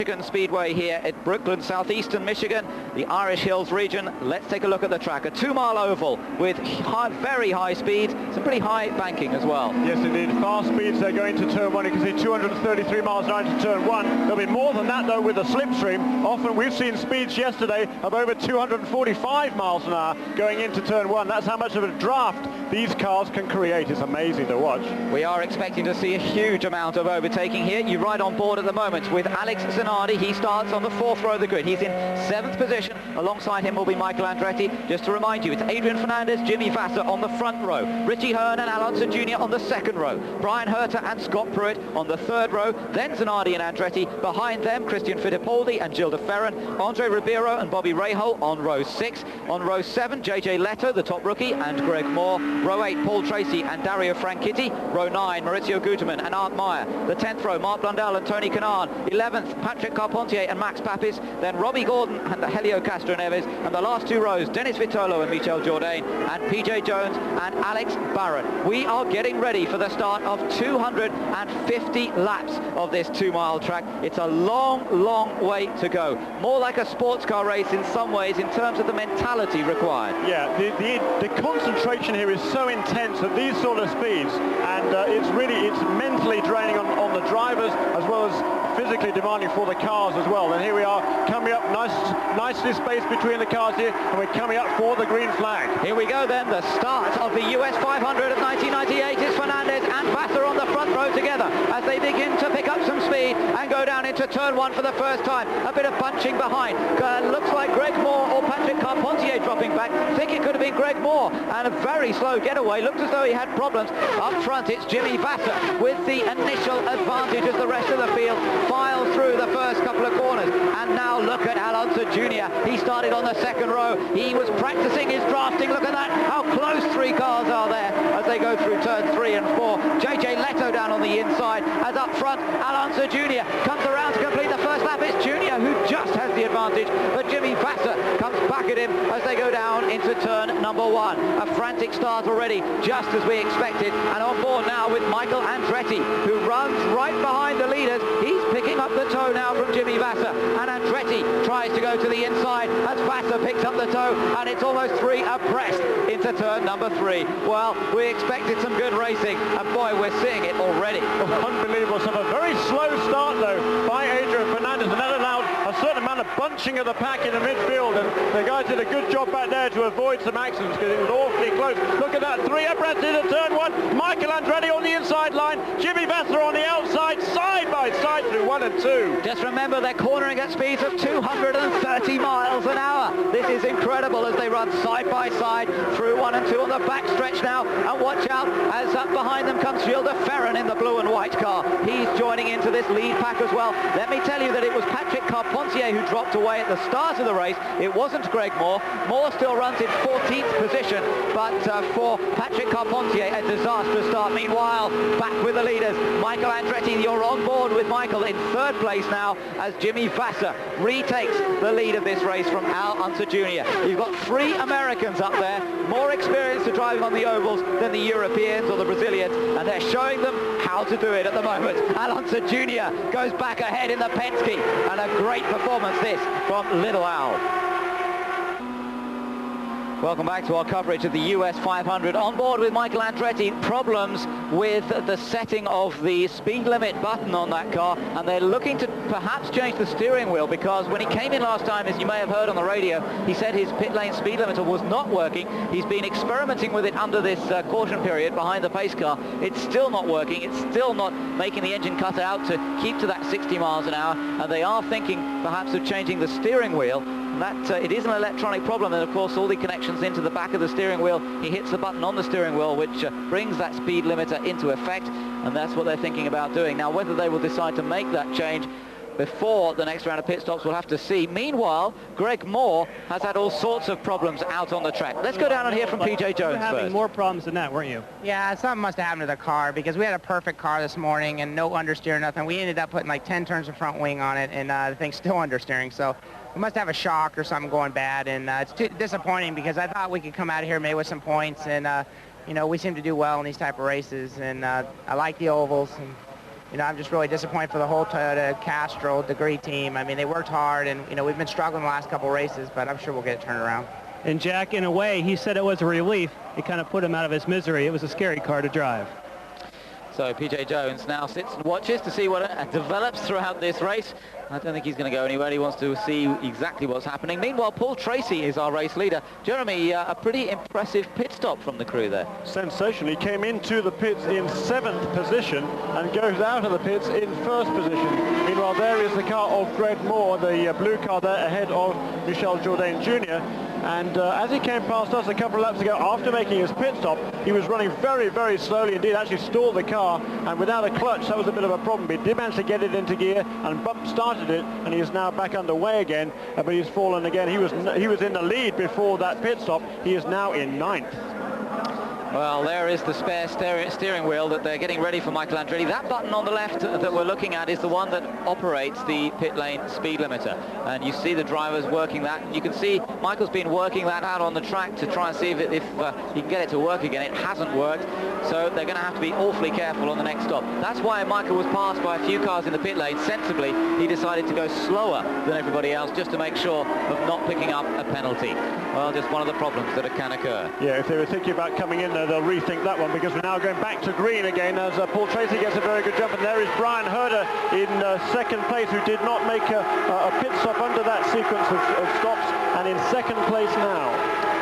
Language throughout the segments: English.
Michigan Speedway here at Brooklyn, southeastern Michigan, the Irish Hills region. Let's take a look at the track. A 2-mile oval with very high speeds, some pretty high banking as well. Yes, indeed. Fast speeds. They're going to turn one. You can see 233 miles an hour into turn one. There'll be more than that, though, with the slipstream. Often we've seen speeds yesterday of over 245 miles an hour going into turn one. That's how much of a draft these cars can create. It's amazing to watch. We are expecting to see a huge amount of overtaking here. You ride on board at the moment with Alex Zanardi. He starts on the 4th row of the grid. He's in 7th position. Alongside him will be Michael Andretti. Just to remind you, it's Adrian Fernandez, Jimmy Vasser on the front row. Richie Hearn and Alonso Jr. on the 2nd row. Brian Herter and Scott Pruitt on the 3rd row. Then Zanardi and Andretti. Behind them, Christian Fittipaldi and Gilles de Ferran. Andre Ribeiro and Bobby Rahal on row 6. On row 7, JJ Leto, the top rookie, and Greg Moore. Row 8, Paul Tracy and Dario Franchitti. Row 9, Maurizio Guterman and Art Meyer. The 10th row, Mark Blundell and Tony Kanaan. 11th, Patrick Carpentier and Max Papis. Then Robbie Gordon and Helio Castroneves. And the last 2 rows, Dennis Vitolo and Michel Jourdain, and PJ Jones and Alex Barrett. We are getting ready for the start of 250 laps of this 2-mile track. It's a long way to go. More like a sports car race in some ways in terms of the mentality required. Yeah, the concentration here is so intense at these sort of speeds, and it's mentally draining on the drivers as well as physically demanding for the cars as well. And here we are coming up, nicely spaced between the cars here, and we're coming up for the green flag. Here we go then, the start of the US 500 of 1998 is Fernandez and Vasser on the front row together as they begin to pick up some speed and go down into turn one for the first time. A bit of bunching behind. Looks like Greg Moore or Patrick Carpentier dropping back. Think it could have been Greg Moore, and a very slow getaway. Looked as though he had problems. Up front it's Jimmy Vasser with the initial advantage as the rest of the field files through the first couple of corners. And now look at Alonso Jr. He started on the 2nd row. He was practicing his drafting. Look at that, how close 3 cars are there as they go through turn 3 and 4. JJ Leto down on the inside, as up front Alonso Jr. comes around to complete the first lap. It's Jr. who just has the advantage, but Jimmy Vasser comes back at him as they go down into turn number 1. A frantic start already, just as we expected, and on board now with Michael Andretti, who runs right behind the leaders. He's picking up the toe now from Jimmy Vasser, and Andretti tries to go to the inside as Vasser picks up the toe, and it's almost 3 abreast into turn number 3. Well, we expected some good racing, and boy, we're seeing it already. Unbelievable stuff. A very slow start though by Adrian Fernandez, and that allowed a certain amount of bunching of the pack in the midfield, and the guys did a good job back there to avoid some accidents because it was awfully close. Look at that, 3 abreast into turn 1. Michael Andretti on the inside line, Jimmy Vasser on the outside, side by side through 1 and 2. Just remember, they're cornering at speeds of 230 miles an hour. This is incredible as they run side by side through 1 and 2 on the back stretch now. And watch out, as up behind them comes Gilles de Ferran in the blue and white car. He's joining into this lead pack as well. Let me tell you that it was Patrick Carpentier who dropped away at the start of the race. It wasn't Greg Moore. Moore still runs in 14th position, but for Patrick Carpentier, a disastrous start. Meanwhile, back with the leaders, Michael Andretti. You're on board with Michael in 3rd place now as Jimmy Vasser retakes the lead of this race from Alonso Jr. You've got 3 Americans up there, more experienced to driving on the ovals than the Europeans or the Brazilians, and they're showing them how to do it at the moment. Alonso Jr. goes back ahead in the Penske, and a great performance this from Little Al. Welcome back to our coverage of the US 500. On board with Michael Andretti. Problems with the setting of the speed limit button on that car, and they're looking to perhaps change the steering wheel, because when he came in last time, as you may have heard on the radio, he said his pit lane speed limiter was not working. He's been experimenting with it under this caution period behind the pace car. It's still not working. It's still not making the engine cut out to keep to that 60 miles an hour, and they are thinking perhaps of changing the steering wheel. That it is an electronic problem, and of course all the connections into the back of the steering wheel. He hits the button on the steering wheel, which brings that speed limiter into effect, and that's what they're thinking about doing. Now, whether they will decide to make that change before the next round of pit stops, we'll have to see. Meanwhile, Greg Moore has had all sorts of problems out on the track. Let's go down and hear from PJ Jones You were having first. more problems than that, weren't you? Yeah, something must have happened to the car, because we had a perfect car this morning and no understeer, nothing. We ended up putting like 10 turns of front wing on it, and the thing's still understeering. So we must have a shock or something going bad, and it's too disappointing, because I thought we could come out of here maybe with some points, and you know, we seem to do well in these type of races, and I like the ovals. And you know, I'm just really disappointed for the whole Toyota Castrol Degree team. I mean, they worked hard, and, you know, we've been struggling the last couple races, but I'm sure we'll get it turned around. And Jack, in a way, he said it was a relief. It kind of put him out of his misery. It was a scary car to drive. So PJ Jones now sits and watches to see what develops throughout this race. I don't think he's going to go anywhere. He wants to see exactly what's happening. Meanwhile, Paul Tracy is our race leader. Jeremy, a pretty impressive pit stop from the crew there. Sensational. He came into the pits in 7th position and goes out of the pits in 1st position. Meanwhile, there is the car of Greg Moore, the blue car there ahead of Michel Jourdain Jr. And as he came past us a couple of laps ago, after making his pit stop, he was running very, very slowly indeed, actually stalled the car, and without a clutch, that was a bit of a problem. He did manage to get it into gear and started it, and he is now back underway again, but he's fallen again. He was in the lead before that pit stop. He is now in 9th. Well, there is the spare steering wheel that they're getting ready for Michael Andretti. That button on the left that we're looking at is the one that operates the pit lane speed limiter. And you see the drivers working that. You can see Michael's been working that out on the track to try and see if he can get it to work again. It hasn't worked, so they're going to have to be awfully careful on the next stop. That's why Michael was passed by a few cars in the pit lane. Sensibly, he decided to go slower than everybody else just to make sure of not picking up a penalty. Well, just one of the problems that can occur. Yeah, if they were thinking about coming in, they'll rethink that one, because we're now going back to green again as Paul Tracy gets a very good jump, and there is Brian Herder in 2nd place, who did not make a pit stop under that sequence of stops, and in 2nd place now.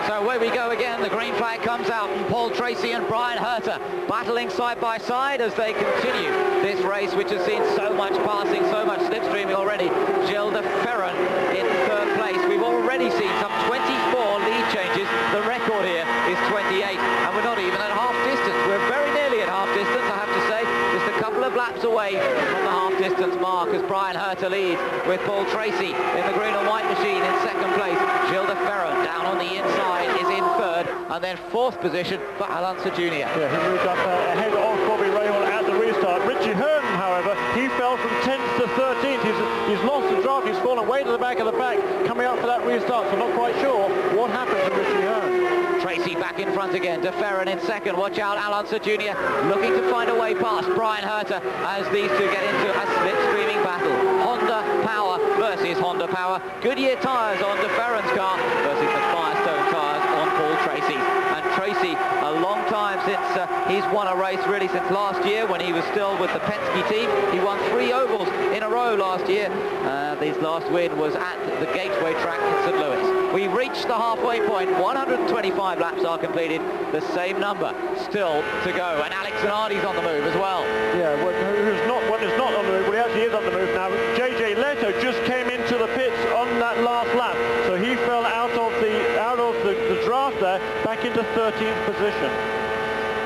So away we go again. The green flag comes out, and Paul Tracy and Brian Herter battling side by side as they continue this race, which has seen so much passing, so much slipstreaming already. Gilles de Ferran in 3rd place. We've already seen some 24 lead changes. The record here is 28, and we're not even at half distance. We're very nearly at half distance, I have to say. Just a couple of laps away from the half distance mark as Brian Herter leads, with Paul Tracy in the green and white machine in 2nd place. Gilles de Ferran down on the inside is in 3rd, and then 4th position for Alonso Jr. Yeah, he moved up ahead of Bobby Rahal at the restart. Richie Hearn, however, he fell from 10th to 13th. He's lost the draft. He's fallen way to the back of the pack coming up for that restart, so not quite sure what happened to Richie Hearn. Tracy back in front again. De Ferran in 2nd. Watch out, Alonso Jr. looking to find a way past Brian Herter as these two get into a slipstreaming battle. Honda Power versus Honda Power. Goodyear tyres on De Ferran's car versus the Firestone tyres on Paul Tracy's. And Tracy, a long time since he's won a race, really since last year when he was still with the Penske team. He won 3 ovals in a row last year. His last win was at the Gateway track in St. Louis. We reached the halfway point. 125 laps are completed. The same number still to go. And Alex Zanardi's on the move as well. Yeah, one is not on the move. Well, he actually is on the move now. JJ Leto just came into the pits on that last lap, so he fell out of the draft there, back into 13th position.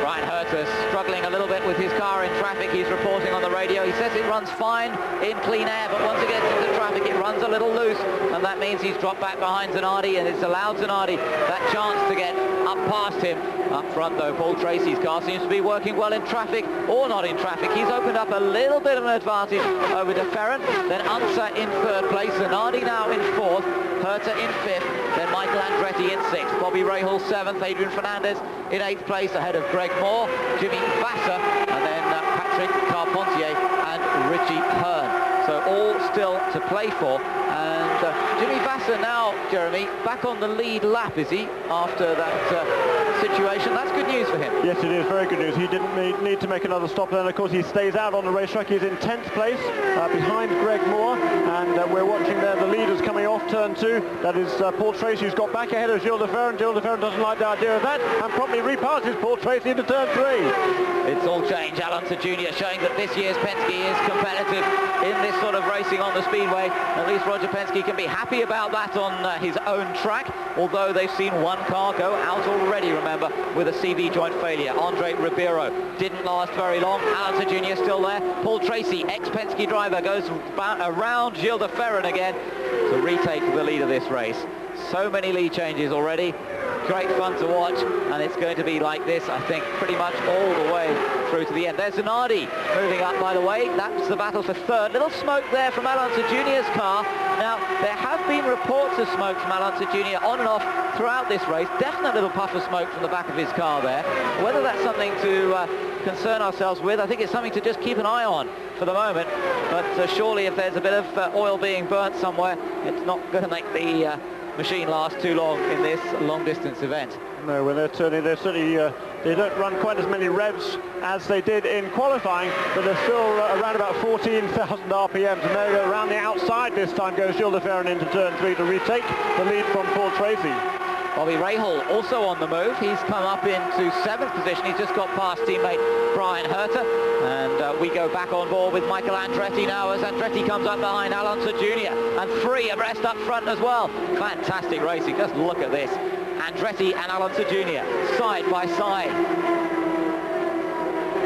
Brian Herter struggling a little bit with his car in traffic. He's reporting on the radio. He says it runs fine in clean air, but once it gets into traffic, it runs a little loose, and that means he's dropped back behind Zanardi, and it's allowed Zanardi that chance to get up past him. Up front, though, Paul Tracy's car seems to be working well in traffic or not in traffic. He's opened up a little bit of an advantage over De Ferran. Then Unser in 3rd place, Zanardi now in 4th, Herter in 5th, then Michael Andretti in 6th, Bobby Rahal 7th, Adrian Fernandez in 8th place ahead of Greg Moore, Jimmy Vasser, and then Patrick Carpentier and Richie Hearn. So all still to play for, and Jimmy Vasser now, Jeremy, back on the lead lap, is he, after that situation? That's good news for him. Yes, it is very good news. He didn't need to make another stop there, and of course he stays out on the racetrack. He's in 10th place behind Greg Moore, and we're watching there the leaders coming off turn 2. That is Paul Tracy, who's got back ahead of Gilles de Ferran. Gilles de Ferran doesn't like the idea of that and promptly repasses Paul Tracy into turn 3. It's all changed. Alonso Jr. showing that this year's Penske is competitive in this sort of racing on the speedway. At least Roger Penske can be happy about that on his own track, although they've seen one car go out already, remember, with a CV joint failure. Andre Ribeiro didn't last very long. Alonso Jr. still there. Paul Tracy, ex-Penske driver, goes around Gilles de Ferran again to retake the lead of this race. So many lead changes already. Great fun to watch, and it's going to be like this, I think, pretty much all the way through to the end. There's Zanardi moving up, by the way. That's the battle for third. Little smoke there from Alonso Jr.'s car. Now, there have been reports of smoke from Alonso Jr. on and off throughout this race. Definite little puff of smoke from the back of his car there. Whether that's something to concern ourselves with, I think it's something to just keep an eye on for the moment. But surely if there's a bit of oil being burnt somewhere, it's not going to make the machine last too long in this long-distance event. No, when they're certainly they don't run quite as many revs as they did in qualifying, but they're still around about 14,000 RPMs, and there around the outside this time goes Gilles de Ferran into turn 3 to retake the lead from Paul Tracy. Bobby Rahal also on the move. He's come up into 7th position. He's just got past teammate Brian Herter. And we go back on board with Michael Andretti now as Andretti comes up behind Alonso Jr. And 3 abreast up front as well. Fantastic racing. Just look at this. Andretti and Alonso Jr. side by side.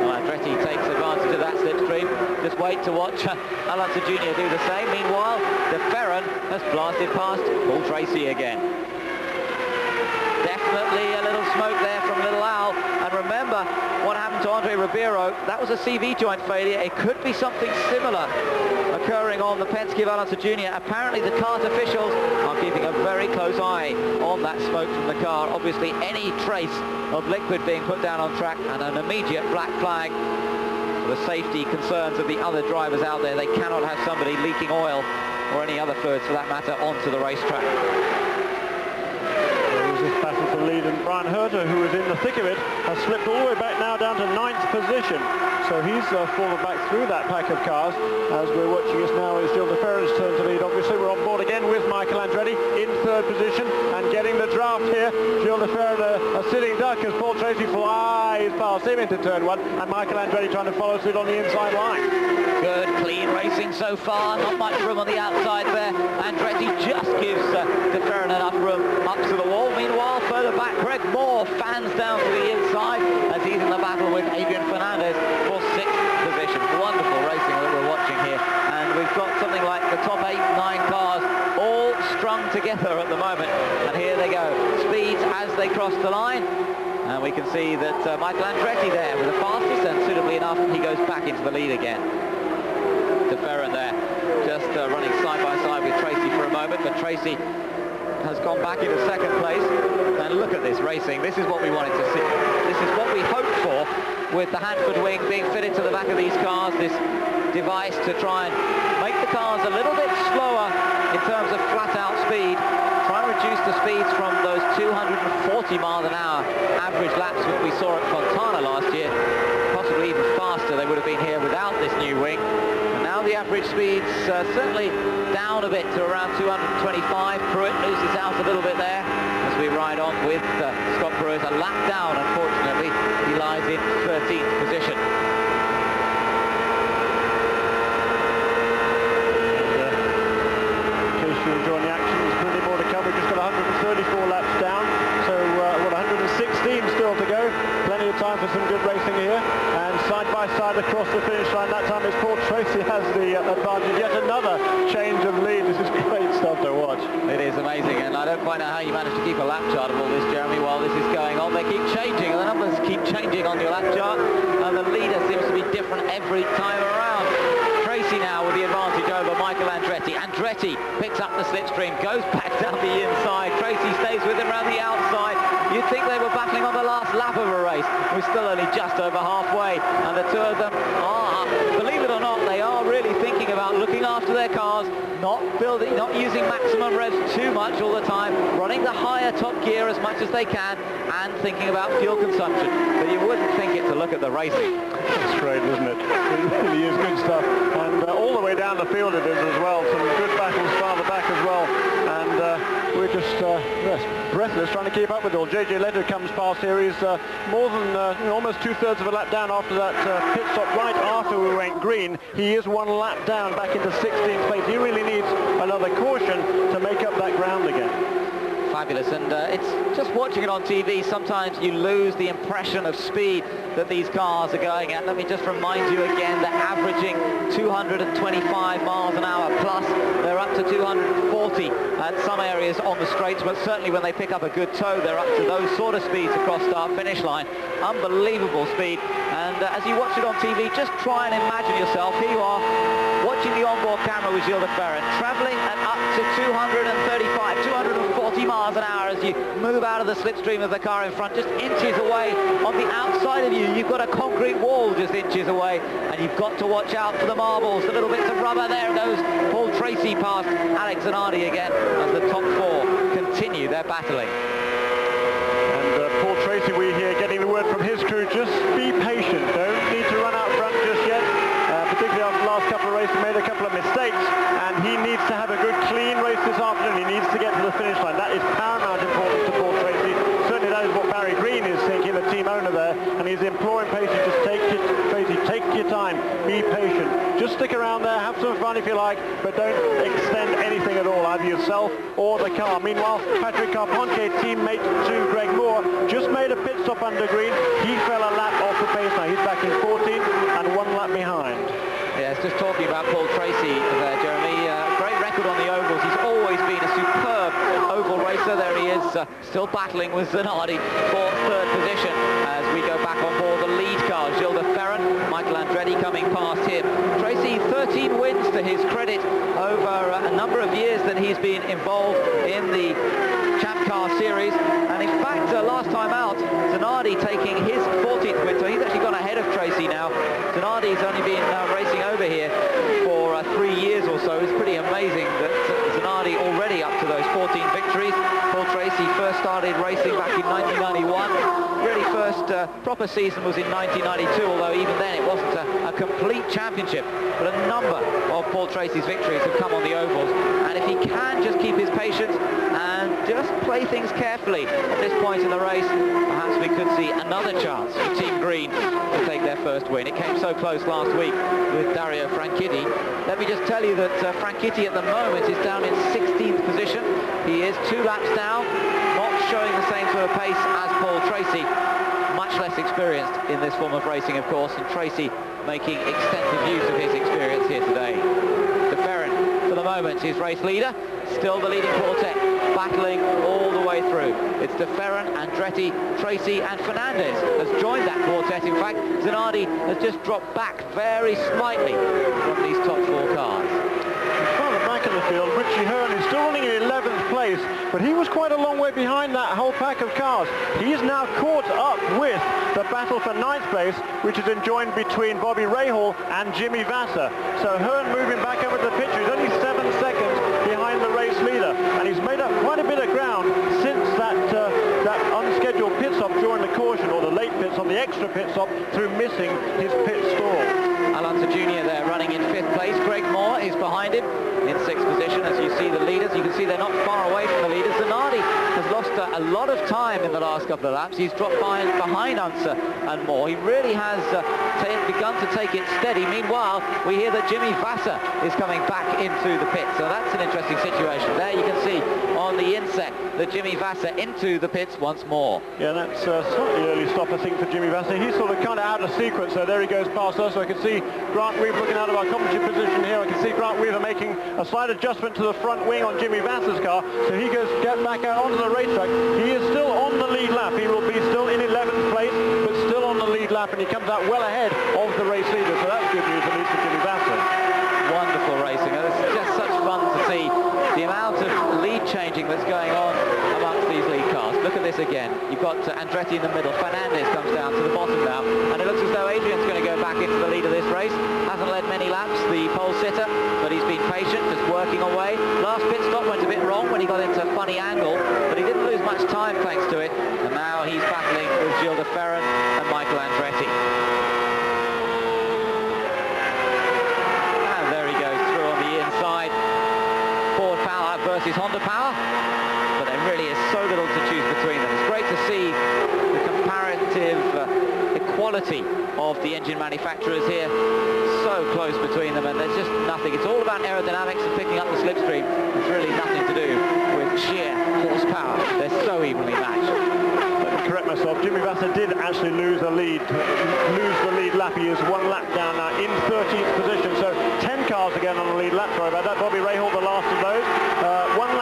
Well, Andretti takes advantage of that slipstream. Just wait to watch Alonso Jr. do the same. Meanwhile, de Ferran has blasted past Paul Tracy again. Definitely a little smoke there from Little Al. And remember what happened to Andre Ribeiro. That was a CV joint failure. It could be something similar occurring on the Penske of Alonso Jr. Apparently the CART officials are keeping a very close eye on that smoke from the car. Obviously any trace of liquid being put down on track and an immediate black flag for the safety concerns of the other drivers out there. They cannot have somebody leaking oil or any other fluids for that matter onto the racetrack. This battle for the lead, and Brian Herter, who was in the thick of it, has slipped all the way back now down to 9th position. So he's fallen back through that pack of cars. As we're watching us now, is Gilles de Ferran's turn to lead. Obviously, we're on board again with Michael Andretti in 3rd position and getting the draft here. Gilles de Ferran, a sitting duck as Paul Tracy flies past him into turn 1, and Michael Andretti trying to follow suit on the inside line. Good, clean racing so far. Not much room on the outside there. Andretti just gives de Ferran enough room up to the wall. Meanwhile, further back, Greg Moore fans down to the inside as he's in the battle with Adrian Fernandez for 6th position. Wonderful racing that we're watching here. And we've got something like the top 8, 9 cars all strung together at the moment. And here they go. Speeds as they cross the line. And we can see that Michael Andretti there with the fastest, and suitably enough, he goes back into the lead again. De Ferran there, just running side by side with Tracy for a moment, but Tracy has gone back into 2nd place. And look at this racing. This is what we wanted to see. This is what we hoped for with the Hanford wing being fitted to the back of these cars, this device to try and make the cars a little bit slower in terms of flat-out speed, try and reduce the speeds from those 240 miles an hour average laps that we saw at Fontana last year. Possibly even faster they would have been here without this new wing. And now the average speed's certainly down a bit to around 225. Pruitt loses out a little bit there as we ride on with Scott Pruitt a lap down, unfortunately. He lies in 13th position. In case you're enjoying the action, there's plenty more to come. We've just got 134 laps down, so 116 still to go. Plenty of time for some good racing here. And side by side across the finish line, that time it's Paul Tracy has the advantage. Yet another change of lead. This is great stuff to watch. It is amazing, and I don't quite know how you manage to keep a lap chart of all this, Jeremy, while this is going on. They keep changing, and the numbers keep changing on your lap chart, and the leader seems to be different every time around. Tracy now with the advantage over Michael Andretti. Andretti picks up the slipstream, goes back down the inside. Tracy stays with him around the outside. You'd think they were battling on the last lap of a race. We're still only just over halfway, and the two of them are, believe it or not, they are really thinking about looking after their cars, not using maximum revs too much all the time, running the higher top gear as much as they can, and thinking about fuel consumption. But you wouldn't think it to look at the racing. It's great, isn't it? It really is good stuff. And all the way down the field it is as well. Some good battles farther back as well. And we're just breathless trying to keep up with it all. JJ Leto comes past here. He's more than almost 2/3 of a lap down after that pit stop right after we went green. He is 1 lap down back into 16th place. He really needs another caution to make up that ground again. Fabulous, and it's just watching it on TV, sometimes you lose the impression of speed that these cars are going at. Let me just remind you again, they're averaging 225 miles an hour plus. They're up to 240 faulty at some areas on the straights, but certainly when they pick up a good toe, they're up to those sort of speeds across start-finish line. Unbelievable speed. And as you watch it on TV, just try and imagine yourself, here you are, watching the onboard camera with Gilles de Ferran, travelling at up to 235, 240 miles an hour as you move out of the slipstream of the car in front, just inches away. On the outside of you, you've got a concrete wall just inches away, and you've got to watch out for the marbles, the little bits of rubber. There goes Paul Tracy past Alex Zanardi again as the top four continue their battling. And Paul Tracy, we hear getting the word from his crew, just be patient, don't need to run out front just yet. Particularly after the last couple of races, made a couple of mistakes, and he needs to have a good clean race this afternoon. He needs to get to the finish line. That is paramount importance to Paul Tracy. Certainly that is what Barry Green is thinking, the team owner there, and he's imploring Tracy, just take your time, be patient. Just stick around there, have some fun if you like, but don't extend anything at all, either yourself or the car. Meanwhile, Patrick Carpentier, teammate to Greg Moore, just made a pit stop under green. He fell a lap off the pace now. He's back in 14th and 1 lap behind. Yes, just talking about Paul Tracy there, Jeremy. Great record on the ovals. He's always been a superb oval racer. There he is, still battling with Zanardi for third position as we go back on board the lead car. Gilles de Ferran, Michael Andretti coming past him. Tracy, 13 wins to his credit over a number of years that he's been involved in the Champ Car Series, and in fact last time out Zanardi taking his 14th win, so he's actually gone ahead of Tracy now. Zanardi's only been racing over here for 3 years or so. It's pretty amazing that Zanardi already up to those 14 victories. Paul Tracy first started racing back in 1991. Really first proper season was in 1992, although even then it wasn't a complete championship, but a number of Paul Tracy's victories have come on the ovals, and if he can just keep his patience and just play things carefully at this point in the race, perhaps we could see another chance for Team Green to take their first win. It came so close last week with Dario Franchitti. Let me just tell you that Franchitti at the moment is down in 16th position. He is 2 laps down, not showing the same sort of pace as Paul Tracy, much less experienced in this form of racing, of course, and Tracy making extensive use of his experience here today. De Ferran, for the moment, his race leader, still the leading quartet, battling all the way through. It's De Ferran, Andretti, Tracy and Fernandez has joined that quartet. In fact, Zanardi has just dropped back very slightly from these top 4 cars. Further back in the field, Richie Hearn is still running in 11th place, but he was quite a long way behind that whole pack of cars. He is now caught up with the battle for 9th place, which is enjoined between Bobby Rahal and Jimmy Vasser. So Hearn moving back over the picture. He's only 7 seconds behind the race leader, and he's made up quite a bit of ground since that unscheduled pit stop during the caution, or the late pit stop, the extra pit stop, through missing his pit stall. Alonso Jr. there running in 5th place. Greg Moore is behind him in 6th position. As you see the leaders, you can see they're not far away from the leaders. Zanardi has lost a lot of time in the last couple of laps. He's dropped behind Unser and Moore. He really has begun to take it steady. Meanwhile, we hear that Jimmy Vasser is coming back into the pit. So that's an interesting situation. There you can see on the inset that Jimmy Vasser into the pits once more. Yeah, that's a slightly early stop, I think, for Jimmy Vasser. He's sort of kind of out of sequence, so there he goes past us. So I can see Grant Weaver looking out of our commentary position here. I can see Grant Weaver making a slight adjustment to the front wing on Jimmy Vasser's car, so he goes get back out onto the racetrack. He is still on the lead lap. He will be still in 11th place, but still on the lead lap, and he comes out well ahead of the race leader, so that's good news, at least for Jimmy Vasser. Wonderful racing. It's just such fun to see the amount of lead changing that's going on amongst these lead cars. Look at this again. You've got Andretti in the middle. Fernandez comes down to the bottom now, and it looks as though Adrian's going to go back into the lead of this race. Hasn't led many laps, the pole sitter, but he's been patient, just working away. Last pit stop went a bit wrong when he got into a funny angle, but he didn't lose much time thanks to it, and now he's battling with Gilles de Ferran and Michael Andretti. And there he goes through on the inside. Ford power versus Honda power, but there really is so little to choose between them. It's great to see the comparative equality of the engine manufacturers here. So close between them, and there's just nothing. It's all about aerodynamics and picking up the slipstream. There's really nothing to do with sheer horsepower. They're so evenly matched. Let me correct myself. Jimmy Vasser did actually lose the lead lap. He is 1 lap down now in 13th position. So 10 cars again on the lead lap. Sorry about that. Bobby Rahal, the last of those. 1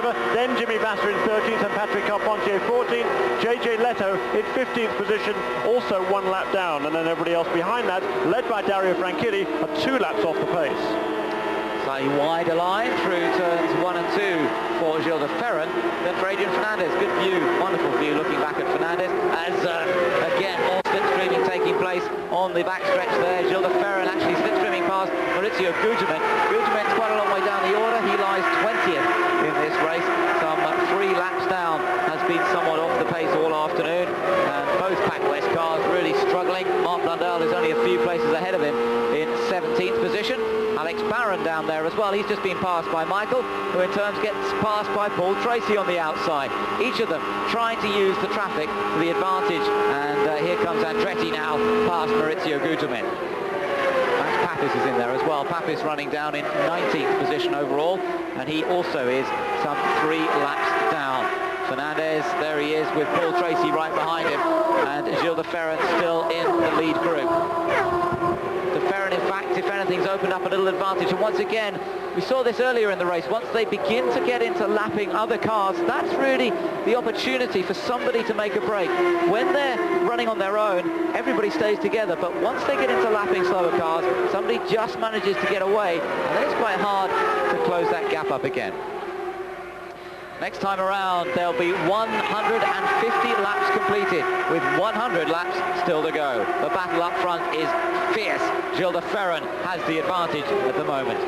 driver, then Jimmy Vasser in 13th and Patrick Carpentier 14th. JJ Leto in 15th position, also 1 lap down, and then everybody else behind that, led by Dario Franchitti, are 2 laps off the pace. Slightly wider line through turns 1 and 2 for Gilles de Ferran than for Adrian Fernandez. Good view, wonderful view looking back at Fernandez as again more slipstreaming taking place on the backstretch there. Gilles de Ferran actually slipstreaming past Maurizio Gugelmin. Gugelmin's quite a long way down the order. He lies 20th in this race. Some 3 laps down, has been somewhat off the pace all afternoon, and both Pac West cars really struggling. Mark Blundell is only a few places ahead of him in 17th position. Alex Barron down there as well. He's just been passed by Michael, who in turn gets passed by Paul Tracy on the outside. Each of them trying to use the traffic to the advantage, and here comes Andretti now past Maurizio Gugelmin. Max Papis is in there as well. Papis running down in 19th position overall, and he also is some 3 laps down. Fernandez, there he is with Paul Tracy right behind him, and Gilles de Ferran still in the lead group. De Ferran, in fact, if anything's opened up a little advantage, and once again, we saw this earlier in the race, once they begin to get into lapping other cars, that's really the opportunity for somebody to make a break. When they're running on their own, everybody stays together, but once they get into lapping slower cars, somebody just manages to get away, and then it's quite hard to close that gap up again. Next time around, there'll be 150 laps completed, with 100 laps still to go. The battle up front is fierce. Gilles de Ferran has the advantage at the moment.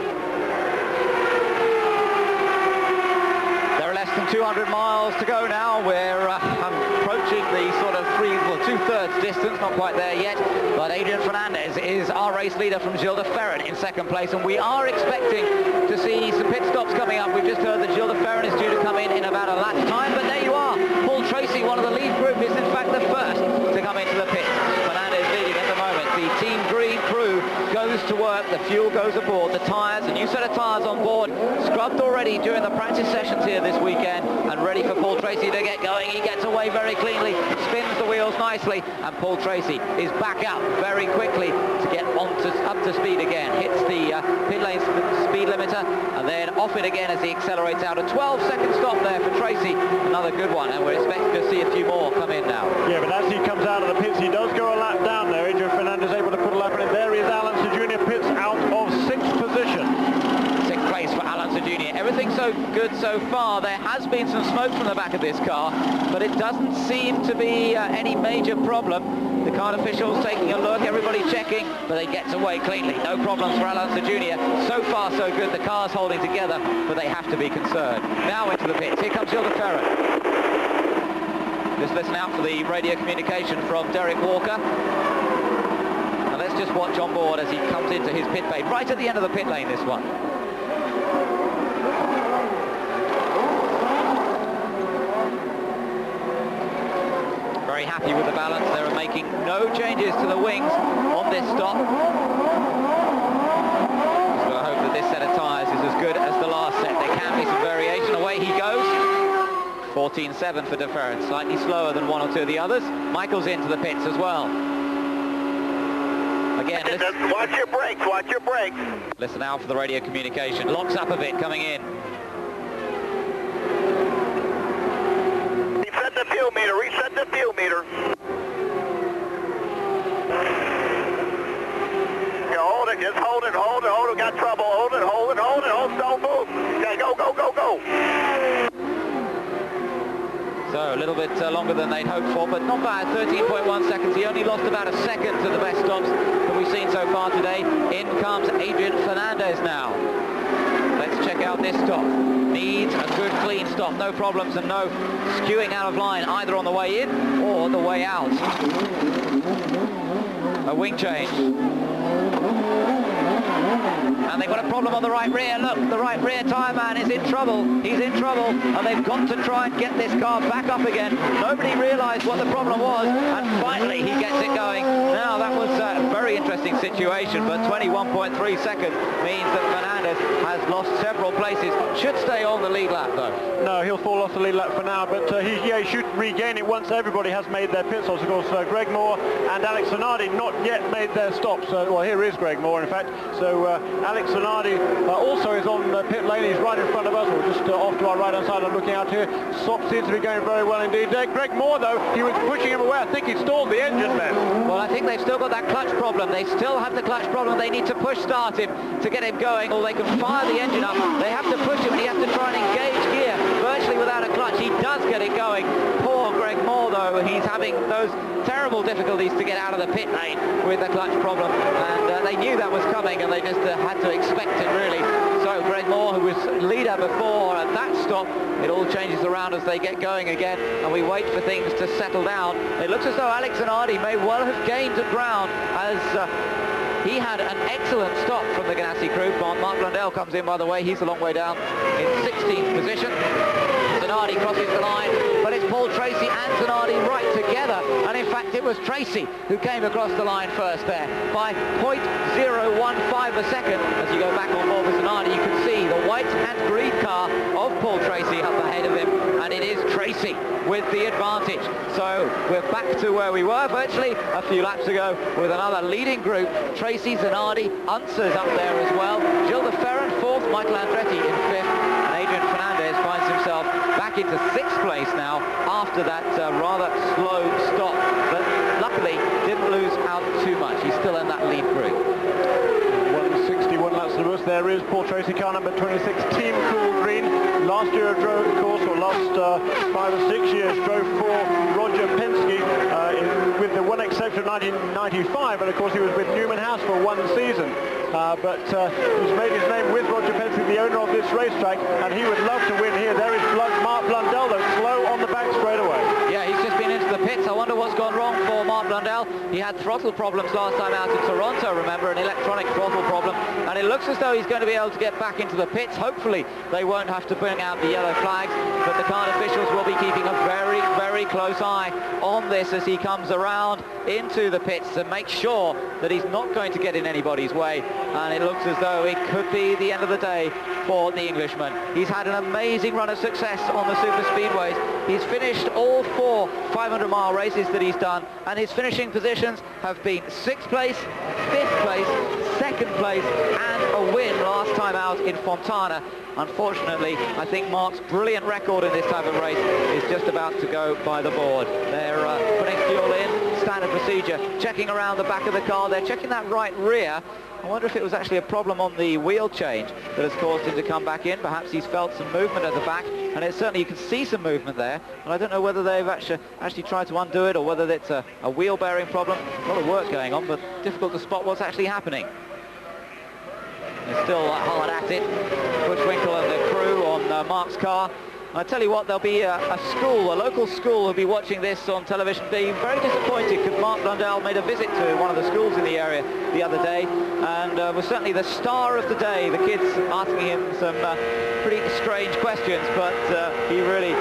There are less than 200 miles to go now. We're approaching the sort of 2/3 distance, not quite there yet, but Adrian Fernandez is our race leader from Gilles de Ferran in 2nd place, and we are expecting to see some pit stops coming up. We've just heard that Gilles de Ferran is due to come in about a lap's time, but there you are. Paul Tracy, one of the lead group, is in fact the first to come into the pit. Fernandez leading at the moment. The Team Green crew goes to work, the fuel goes aboard, the tyres, a new set of tyres on board, scrubbed already during the practice sessions here this weekend, and ready for Paul Tracy to get going. He gets away very cleanly, spins the wheels nicely, and Paul Tracy is back up very quickly to get up to speed again. Hits the pit lane speed limiter, and then off it again as he accelerates out. A 12-second stop there for Tracy, another good one, and we're expecting to see a few more come in now. Yeah, but as he comes out of the pits, he does go a lap down there. Adrian Fernandez able to put a lap in. There is Alan Jr. pits out of 6th position. 6th place for Alan Jr. Everything so good so far. There has been some smoke from the back of this car, but it doesn't seem to be any major problem. The CART officials taking a look, everybody checking, but he gets away cleanly. No problems for Alan Jr. So far so good. The car's holding together, but they have to be concerned. Now into the pits. Here comes Gilles de Ferran. Just listen out for the radio communication from Derek Walker. And let's just watch on board as he comes into his pit bay. Right at the end of the pit lane, this one. Very happy with the balance. They're making no changes to the wings on this stop. So I hope that this set of tyres is as good as the last set. There can be some variation. Away he goes. 14.7 for de Ferran, slightly slower than 1 or 2 of the others. Michael's into the pits as well. Again, watch your brakes, watch your brakes. Listen out for the radio communication. Locks up a bit coming in. Reset the fuel meter, reset the fuel meter. Yeah, hold it, just hold it, hold it, hold it. Got trouble, hold it, hold it, hold it, hold it, don't move. Okay, go, go, go, go. So a little bit longer than they'd hoped for, but not bad. 13.1 seconds. He only lost about a second to the best stops that we've seen so far today. In comes Adrian Fernandez now. Let's check out this stop. Needs a good clean stop, no problems and no skewing out of line either on the way in or the way out. A wing change. And they've got a problem on the right rear. Look, the right rear tyre man is in trouble. He's in trouble, and they've got to try and get this car back up again. Nobody realised what the problem was, and finally he gets it going. Now, that was a very interesting situation, but 21.3 seconds means that Fernandez has lost several places. Should stay on the lead lap, though. No, he'll fall off the lead lap for now, but he should regain it once everybody has made their pit stops. Of course, Greg Moore and Alex Zanardi not yet made their stops. Well, here is Greg Moore, in fact. So Alex Zanardi Zanardi also is on pit lane. He's right in front of us, or just off to our right-hand side. I'm looking out here. Sop seems to be going very well indeed. Greg Moore, though, he was pushing him away. I think he stalled the engine then. Well, I think they've still got that clutch problem. They still have the clutch problem. They need to push start him to get him going, or they can fire the engine up. They have to push him, and he has to try and engage gear virtually without a clutch. He does get it going. Poor Greg Moore, though, he's having those terrible difficulties to get out of the pit lane with the clutch problem, and they knew that was coming, and they just had to expect it, really. So Greg Moore, who was leader before at that stop, it all changes around as they get going again, and we wait for things to settle down. It looks as though Alex Zanardi may well have gained ground, as he had an excellent stop from the Ganassi crew. Mark Blundell comes in, by the way. He's a long way down in 16th position. Zanardi crosses the line, but it's Paul Tracy and Zanardi right together, and in fact it was Tracy who came across the line first there by 0.015 a second. As you go back on board with Zanardi, you can see the white and green car of Paul Tracy up ahead of him, and it is Tracy with the advantage. So we're back to where we were virtually a few laps ago, with another leading group. Tracy, Zanardi, Unser's up there as well. Gilles de Ferran fourth, Michael Andretti in fifth, and Adrian Fernandez finds himself back into sixth place now after that rather slow stop, but luckily didn't lose out too much. He's still in that lead group. 161 laps to the bus. There is Paul Tracy, car number 26, Team Cool Green. Last year drove, of course, or last 5 or 6 years, drove for Roger Penske, with the one exception of 1995, and of course he was with Newman House for one season. But he's made his name with Roger Penske, the owner of this racetrack, and he would love to win here. There is Mark Blundell, though, slow on the back straightaway. Yeah, he's just been into the pits. I wonder what's gone wrong for Mark Blundell. He had throttle problems last time out in Toronto, remember, an electronic throttle problem, and it looks as though he's going to be able to get back into the pits. Hopefully they won't have to bring out the yellow flags, but the CART officials will be keeping a very, very close eye on this as he comes around into the pits to make sure that he's not going to get in anybody's way, and it looks as though it could be the end of the day for the Englishman. He's had an amazing run of success on the super speedways. He's finished all 4 500-mile races that he's done, and his finishing positions have been 6th place, 5th place, 2nd place, and a win last time out in Fontana. Unfortunately, I think Mark's brilliant record in this type of race is just about to go by the board. They're putting fuel in, standard procedure, checking around the back of the car. They're checking that right rear. I wonder if it was actually a problem on the wheel change that has caused him to come back in. Perhaps he's felt some movement at the back, and it's certainly, you can see some movement there, and I don't know whether they've actually tried to undo it, or whether it's a wheel bearing problem. A lot of work going on, but difficult to spot what's actually happening. They're still hard at it, Bushwinkle and the crew on Mark's car. I tell you what, there'll be a local school who'll be watching this on television, being very disappointed, because Mark Blundell made a visit to one of the schools in the area the other day, and was certainly the star of the day. The kids asking him some pretty strange questions, but he really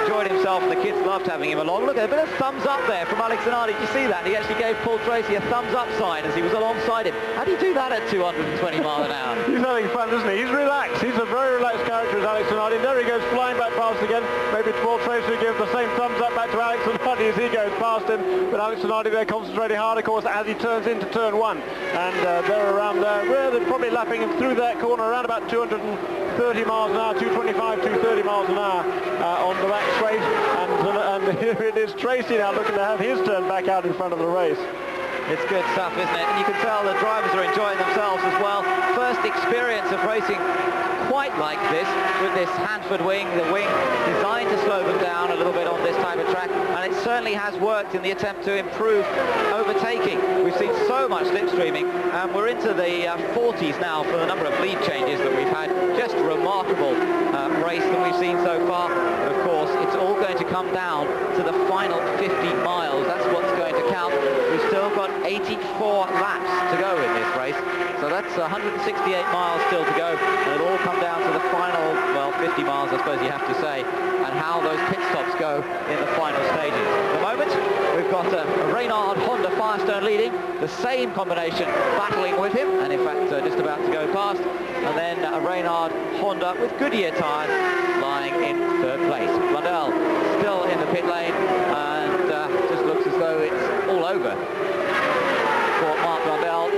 enjoyed himself, and the kids loved having him along. Look, a bit of thumbs up there from Alex Zanardi. Did you see that? He actually gave Paul Tracy a thumbs up sign as he was alongside him. How do you do that at 220 miles an hour? He's having fun, isn't he? He's relaxed. He's a very relaxed character, as Alex Zanardi. There he goes, flying back past again. Maybe Paul Tracy will give the same thumbs up back to Alex Zanardi as he goes past him. But Alex Zanardi there concentrating hard, of course, as he turns into turn 1. And they're around there, where they're probably lapping him through that corner around about 230 miles an hour, 225, 230 miles an hour on the back straight. And here it is, Tracy now looking to have his turn back out in front of the race. It's good stuff, isn't it? And you can tell the drivers are enjoying themselves as well. First experience of racing quite like this, with this Hanford wing, the wing designed to slow them down a little bit on this type of track, and it certainly has worked in the attempt to improve overtaking. We've seen so much slipstreaming, and we're into the 40s now for the number of lead changes that we've had. Just a remarkable race that we've seen so far. Of course, it's all going to come down to the final 50 miles. That's what's going to count. We've still got 84 laps to go in this race, so that's 168 miles still to go, and it'll all come down to the final, well, 50 miles, I suppose you have to say, and how those pit stops go in the final stages. At the moment, we've got a Reynard Honda Firestone leading, the same combination battling with him, and in fact just about to go past, and then a Reynard Honda with Goodyear tyres lying in third place. Blundell still in the pit lane, and just looks as though it's all over for Mark Blundell.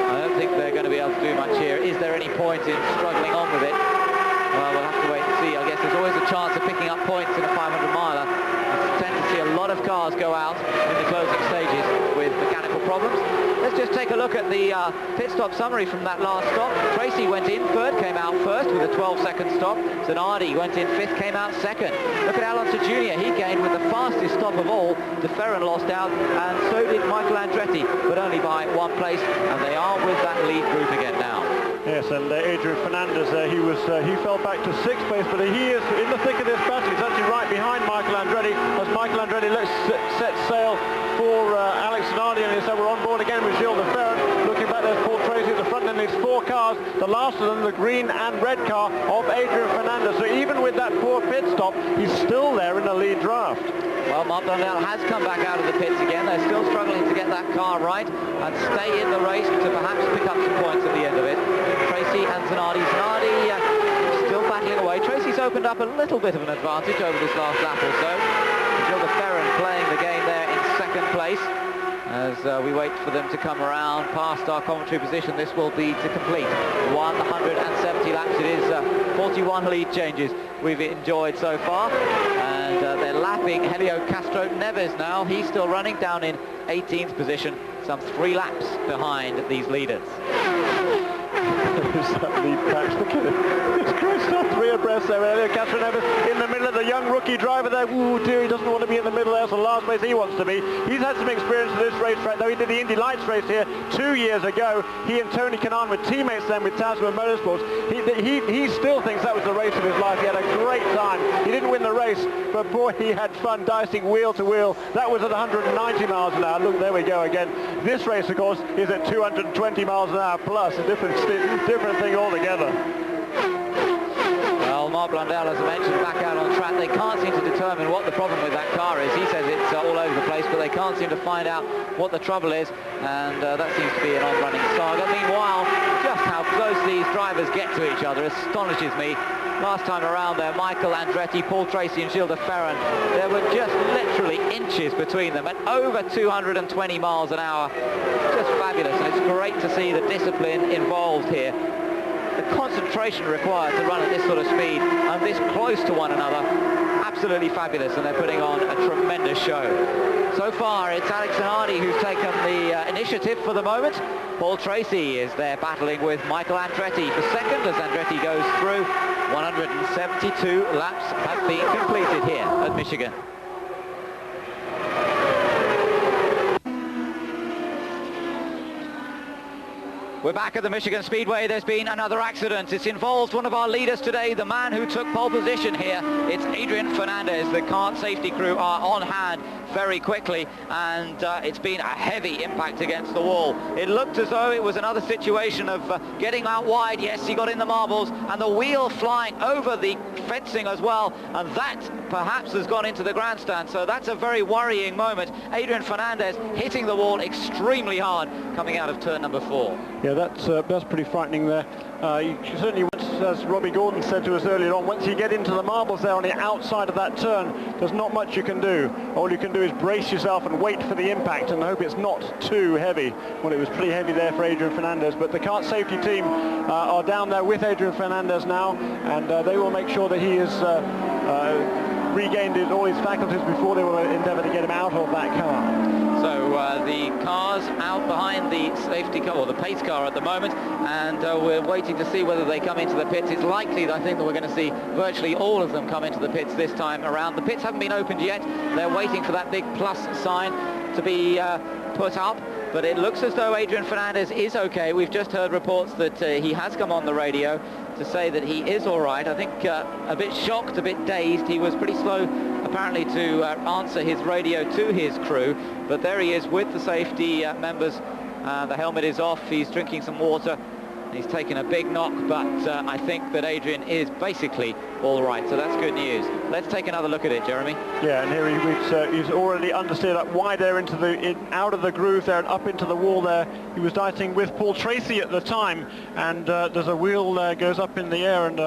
I don't think they're going to be able to do much here. Is there any point in struggling on with it? Well, we'll have to wait and see. I guess there's always a chance of picking up points in a 500 miler. I tend to see a lot of cars go out in the closing stages with mechanical problems. Let's just take a look at the pit stop summary from that last stop. Tracy went in third, came out first with a 12-second stop. Zanardi went in fifth, came out second. Look at Alonso Jr. He gained with the fastest stop of all. De Ferran lost out, and so did Michael Andretti, but only by one place, and they are with that lead group again now. Yes, and Adrian Fernandez, he fell back to sixth place, but he is in the thick of this battle. He's actually right behind Michael Andretti as Michael Andretti set sail for Alex Zanardi, and so we're on board again with Gilles de Ferran. Looking back, there's Paul Tracy at the front, and there's four cars, the last of them the green and red car of Adrian Fernandez. So even with that poor pit stop, he's still there in the lead draft. Well, Mark Blundell has come back out of the pits again. They're still struggling to get that car right and stay in the race to perhaps pick up some points at the end of it. Tracy and Zanardi. Zanardi still battling away. Tracy's opened up a little bit of an advantage over this last lap or so. Gilles de Ferran playing the game there in second place. As we wait for them to come around past our commentary position, this will be to complete 170 laps. It is 41 lead changes we've enjoyed so far, and they're lapping Helio Castro Neves now. He's still running down in 18th position, some 3 laps behind these leaders. Who's that lead patch? Look at it. It's Christ up 3 abreast there. Helio Castro Neves in the middle of the young rookie driver there. Ooh, dear, he doesn't want to be in the middle there, so the last place he wants to be. He's had some experience in this racetrack, though. He did the Indy Lights race here 2 years ago. He and Tony Kanaan were teammates then with Tasman Motorsports. He still thinks that was the race of his life. He had a great time. He didn't win the race, but boy, he had fun dicing wheel to wheel. That was at 190 miles an hour. Look, there we go again. This race, of course, is at 220 miles an hour plus, a different thing altogether. Well, Mark Blundell, as I mentioned, back out on track. They can't seem to determine what the problem with that car is. He says it's all over the place, but they can't seem to find out what the trouble is, and that seems to be an on-running saga. Meanwhile, just how close these drivers get to each other astonishes me. Last time around there, Michael Andretti, Paul Tracy and Gilles de Ferran, there were just literally inches between them at over 220 miles an hour. Just fabulous, and it's great to see the discipline involved here. The concentration required to run at this sort of speed and this close to one another, absolutely fabulous, and they're putting on a tremendous show. So far, it's Alex Zanardi who's taken the initiative for the moment. Paul Tracy is there battling with Michael Andretti for second as Andretti goes through. 172 laps have been completed here at Michigan. We're back at the Michigan Speedway. There's been another accident. It's involved one of our leaders today, the man who took pole position here. It's Adrian Fernandez. The CART safety crew are on hand very quickly, and it's been a heavy impact against the wall. It looked as though it was another situation of getting out wide. Yes, he got in the marbles, and the wheel flying over the fencing as well, and that perhaps has gone into the grandstand. So that's a very worrying moment. Adrian Fernandez hitting the wall extremely hard coming out of turn number 4. Yeah, that's pretty frightening there. You certainly, as Robbie Gordon said to us earlier on, once you get into the marbles there on the outside of that turn, there's not much you can do. All you can do is brace yourself and wait for the impact and hope it's not too heavy. Well, it was pretty heavy there for Adrian Fernandez, but the CART safety team are down there with Adrian Fernandez now, and they will make sure that he is regained all his faculties before they will endeavour to get him out of that car. So the car's out behind the safety car, or the pace car at the moment, and we're waiting to see whether they come into the pits. It's likely, I think, that we're going to see virtually all of them come into the pits this time around. The pits haven't been opened yet. They're waiting for that big plus sign to be put up, but it looks as though Adrian Fernandez is okay. We've just heard reports that he has come on the radio to say that he is all right. I think a bit shocked, a bit dazed. He was pretty slow apparently to answer his radio to his crew, but there he is with the safety members. The helmet is off. He's drinking some water. He's taken a big knock, but I think that Adrian is basically all right, so that's good news. Let's take another look at it, Jeremy. Yeah, and here he's already understeered up wide there into out of the groove there and up into the wall there. He was dicing with Paul Tracy at the time, and there's a wheel goes up in the air, and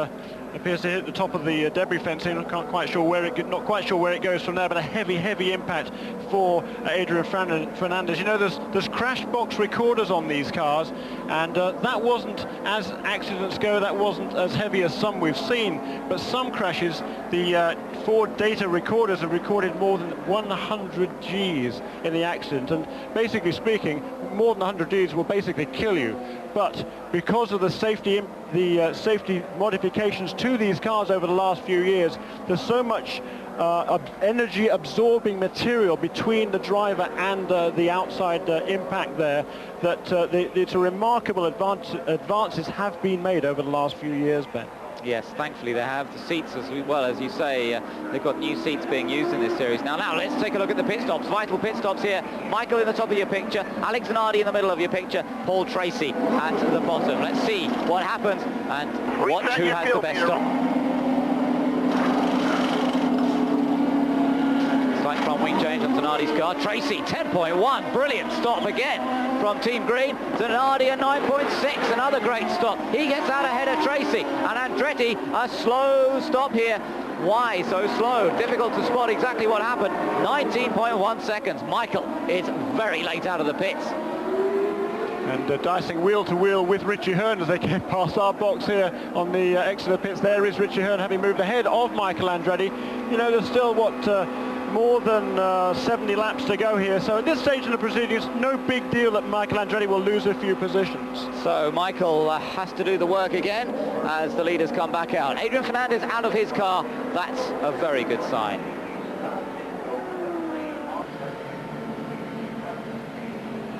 Appears to hit the top of the debris fencing. Not quite sure where it goes from there, but a heavy impact for Adrian Fernandez. You know, there's crash box recorders on these cars, and that wasn't, as accidents go, that wasn't as heavy as some we've seen. But some crashes, the Ford data recorders have recorded more than 100 Gs in the accident, and basically speaking, more than 100 Gs will basically kill you. But because of the safety modifications to these cars over the last few years, there's so much energy absorbing material between the driver and the outside impact there that it's a remarkable advances have been made over the last few years, Ben. Yes, thankfully they have. The seats, as well, as you say, they've got new seats being used in this series. Now let's take a look at the pit stops. Vital pit stops here. Michael in the top of your picture, Alex Zanardi in the middle of your picture, Paul Tracy at the bottom. Let's see what happens and watch who has the best stop. Slight front wing change on Zanardi's car. Tracy, 10.1, brilliant stop again from Team Green. Zanardi at 9.6, another great stop. He gets out ahead of Tracy, and Andretti, a slow stop here. Why so slow? Difficult to spot exactly what happened. 19.1 seconds. Michael is very late out of the pits. And dicing wheel to wheel with Richie Hearn as they get past our box here on the exit of the pits. There is Richie Hearn, having moved ahead of Michael Andretti. You know, there's still more than 70 laps to go here, so at this stage in the proceedings, no big deal that Michael Andretti will lose a few positions. So Michael has to do the work again as the leaders come back out. Adrian Fernandez out of his car. That's a very good sign.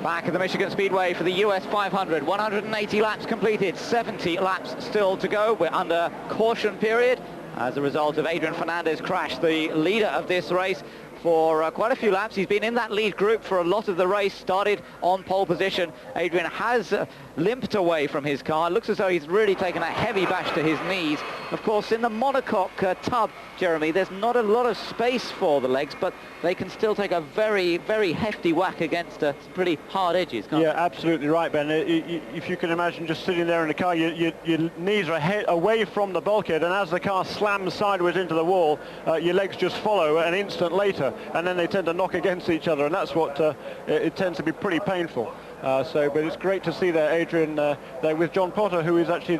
Back at the Michigan Speedway for the US 500, 180 laps completed, 70 laps still to go. We're under caution period as a result of Adrian Fernandez crash, the leader of this race for quite a few laps. He's been in that lead group for a lot of the race, started on pole position. Adrian has limped away from his car. It looks as though he's really taken a heavy bash to his knees. Of course, in the monocoque tub, Jeremy, there's not a lot of space for the legs, but they can still take a very, very hefty whack against some pretty hard edges, can't Yeah, they? absolutely right, Ben. If you can imagine just sitting there in the car, your knees are away from the bulkhead, and as the car slams sideways into the wall, your legs just follow an instant later, and then they tend to knock against each other, and that's what it tends to be pretty painful. But it's great to see there Adrian there with John Potter, who is actually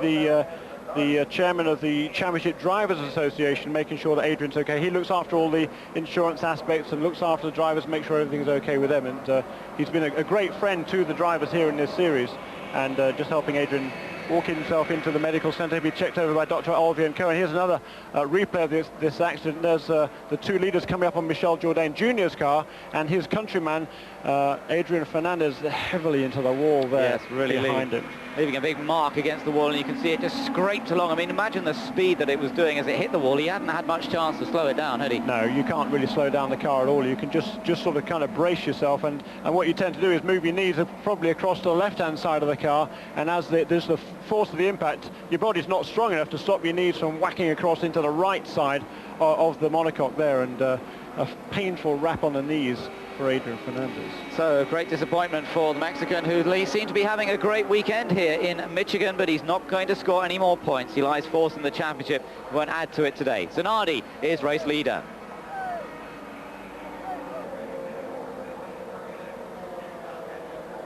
the chairman of the Championship Drivers Association, making sure that Adrian's okay. He looks after all the insurance aspects and looks after the drivers, make sure everything's okay with them. And he's been a great friend to the drivers here in this series, and just helping Adrian walk himself into the medical centre, be checked over by Dr. Olvie and Cohen. Here's another replay of this accident. There's the two leaders coming up on Michel Jourdain Jr.'s car, and his countryman, Adrian Fernandez, heavily into the wall there. Yes, really behind him. Leaving a big mark against the wall, and you can see it just scraped along. I mean, imagine the speed that it was doing as it hit the wall. He hadn't had much chance to slow it down, had he? No, you can't really slow down the car at all. You can just sort of kind of brace yourself, and what you tend to do is move your knees probably across to the left-hand side of the car, and as there's the force of the impact, your body's not strong enough to stop your knees from whacking across into the right side of the monocoque there, and a painful rap on the knees for Adrian Fernandez. So great disappointment for the Mexican, who seemed to be having a great weekend here in Michigan, but he's not going to score any more points. He lies fourth in the championship, won't add to it today. Zanardi is race leader.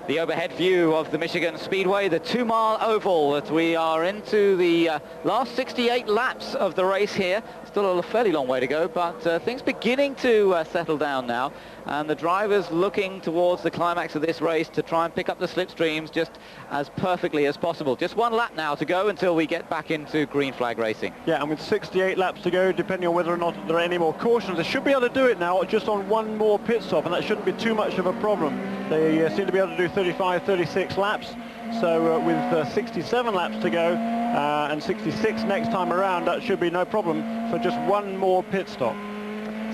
The overhead view of the Michigan Speedway, the 2-mile oval that we are into the last 68 laps of the race here. Still a fairly long way to go, but things beginning to settle down now, and the drivers looking towards the climax of this race to try and pick up the slipstreams just as perfectly as possible. Just one lap now to go until we get back into green flag racing. Yeah, and with 68 laps to go, depending on whether or not there are any more cautions, they should be able to do it now just on one more pit stop, and that shouldn't be too much of a problem. They seem to be able to do 35, 36 laps, so with 67 laps to go and 66 next time around, that should be no problem for just one more pit stop.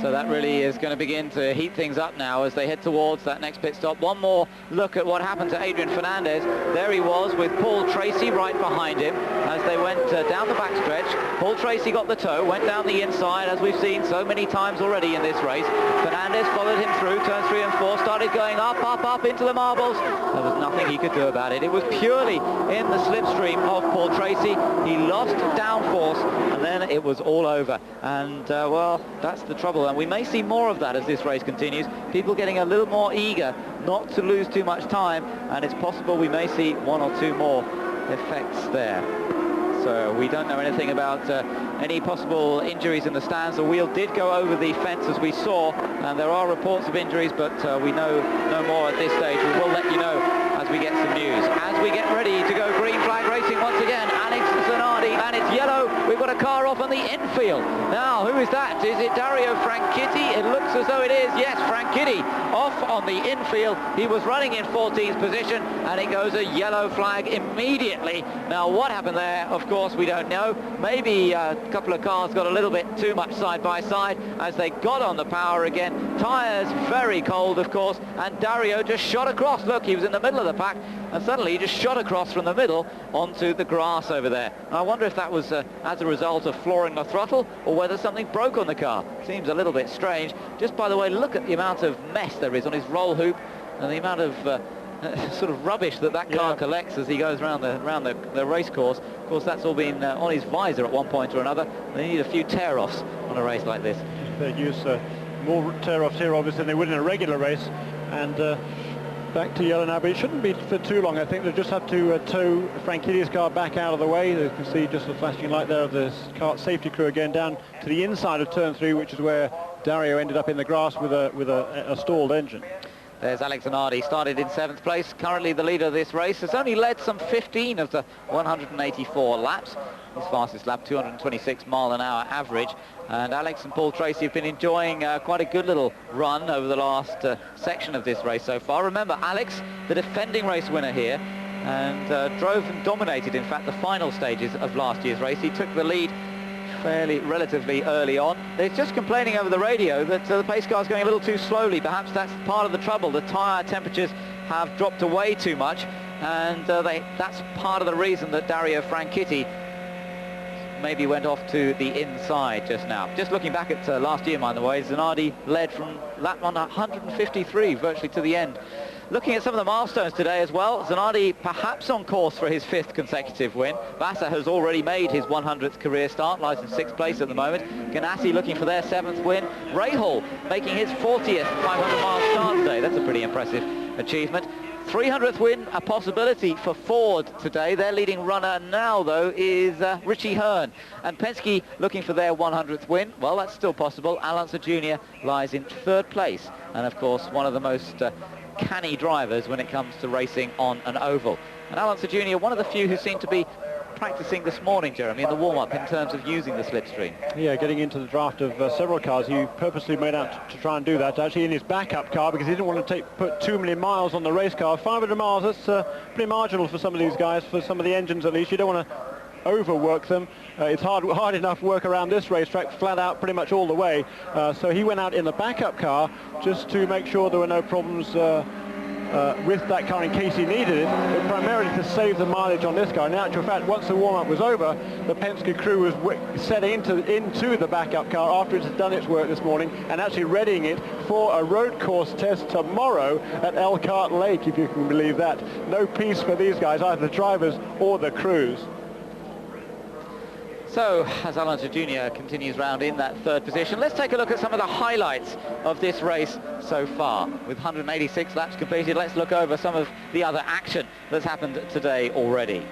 So that really is going to begin to heat things up now as they head towards that next pit stop. One more look at what happened to Adrian Fernandez. There he was with Paul Tracy right behind him as they went down the backstretch. Paul Tracy got the toe, went down the inside, as we've seen so many times already in this race. Fernandez followed him through turns 3 and 4, started going up, up, up into the marbles. There was nothing he could do about it. It was purely in the slipstream of Paul Tracy. He lost downforce, and then it was all over. And, well, that's the trouble. And we may see more of that as this race continues. People getting a little more eager not to lose too much time, and it's possible we may see 1 or 2 more effects there. So we don't know anything about any possible injuries in the stands. The wheel did go over the fence as we saw, and there are reports of injuries, but we know no more at this stage. We will let you know as we get some news. As we get ready to go green flag racing once again, Alex Zanardi, and it's yellow. We've got a car off on the infield. Now, who is that? Is it Dario Franchitti? It looks as though it is. Yes, Franchitti off on the infield. He was running in 14th position, and it goes a yellow flag immediately. Now, what happened there? Of course, we don't know. Maybe a couple of cars got a little bit too much side by side as they got on the power again. Tyres very cold, of course, and Dario just shot across. Look, he was in the middle of the pack, and suddenly he just shot across from the middle onto the grass over there. I wonder if that was as a result of flooring the throttle, or whether something broke on the car. Seems a little bit strange. Just by the way, look at the amount of mess there is on his roll hoop, and the amount of sort of rubbish that car collects as he goes around the race course. Of course, that's all been on his visor at one point or another. They need a few tear-offs on a race like this. They use more tear-offs here, obviously, than they would in a regular race. And back to yellow now, but it shouldn't be for too long. I think they'll just have to tow Franchitti's car back out of the way. You can see just the flashing light there of the CART safety crew again down to the inside of turn 3, which is where Dario ended up in the grass with a stalled engine. There's Alex Zanardi, started in 7th place, currently the leader of this race. Has only led some 15 of the 184 laps. His fastest lap, 226 mile an hour average. And Alex and Paul Tracy have been enjoying quite a good little run over the last section of this race so far. Remember, Alex, the defending race winner here, and drove and dominated, in fact, the final stages of last year's race. He took the lead relatively early on. They're just complaining over the radio that the pace car is going a little too slowly. Perhaps that's part of the trouble. The tyre temperatures have dropped away too much, and that's part of the reason that Dario Franchitti maybe went off to the inside just now. Just looking back at last year, by the way, Zanardi led from lap 153 virtually to the end. Looking at some of the milestones today as well, Zanardi perhaps on course for his 5th consecutive win. Vassar has already made his 100th career start, lies in 6th place at the moment. Ganassi looking for their 7th win. Rahal making his 40th 500-mile start today. That's a pretty impressive achievement. 300th win, a possibility for Ford today. Their leading runner now, though, is Richie Hearn. And Penske looking for their 100th win. Well, that's still possible. Alonso Jr. lies in 3rd place. And, of course, one of the most canny drivers when it comes to racing on an oval. And Alonso Jr., one of the few who seem to be practicing this morning, Jeremy, in the warm-up in terms of using the slipstream. Yeah, getting into the draft of several cars. He purposely made out to try and do that, actually in his backup car, because he didn't want to put too many miles on the race car. 500 miles, that's pretty marginal for some of these guys, for some of the engines at least. You don't want to overwork them. It's hard enough work around this racetrack, flat out pretty much all the way. So he went out in the backup car just to make sure there were no problems with that car in case he needed it, but primarily to save the mileage on this car. In actual fact, once the warm-up was over, the Penske crew was set into the backup car after it had done its work this morning, and actually readying it for a road course test tomorrow at Elkhart Lake, if you can believe that. No peace for these guys, either the drivers or the crews. So, as Alonso Jr. continues round in that 3rd position, let's take a look at some of the highlights of this race so far. With 186 laps completed, let's look over some of the other action that's happened today already.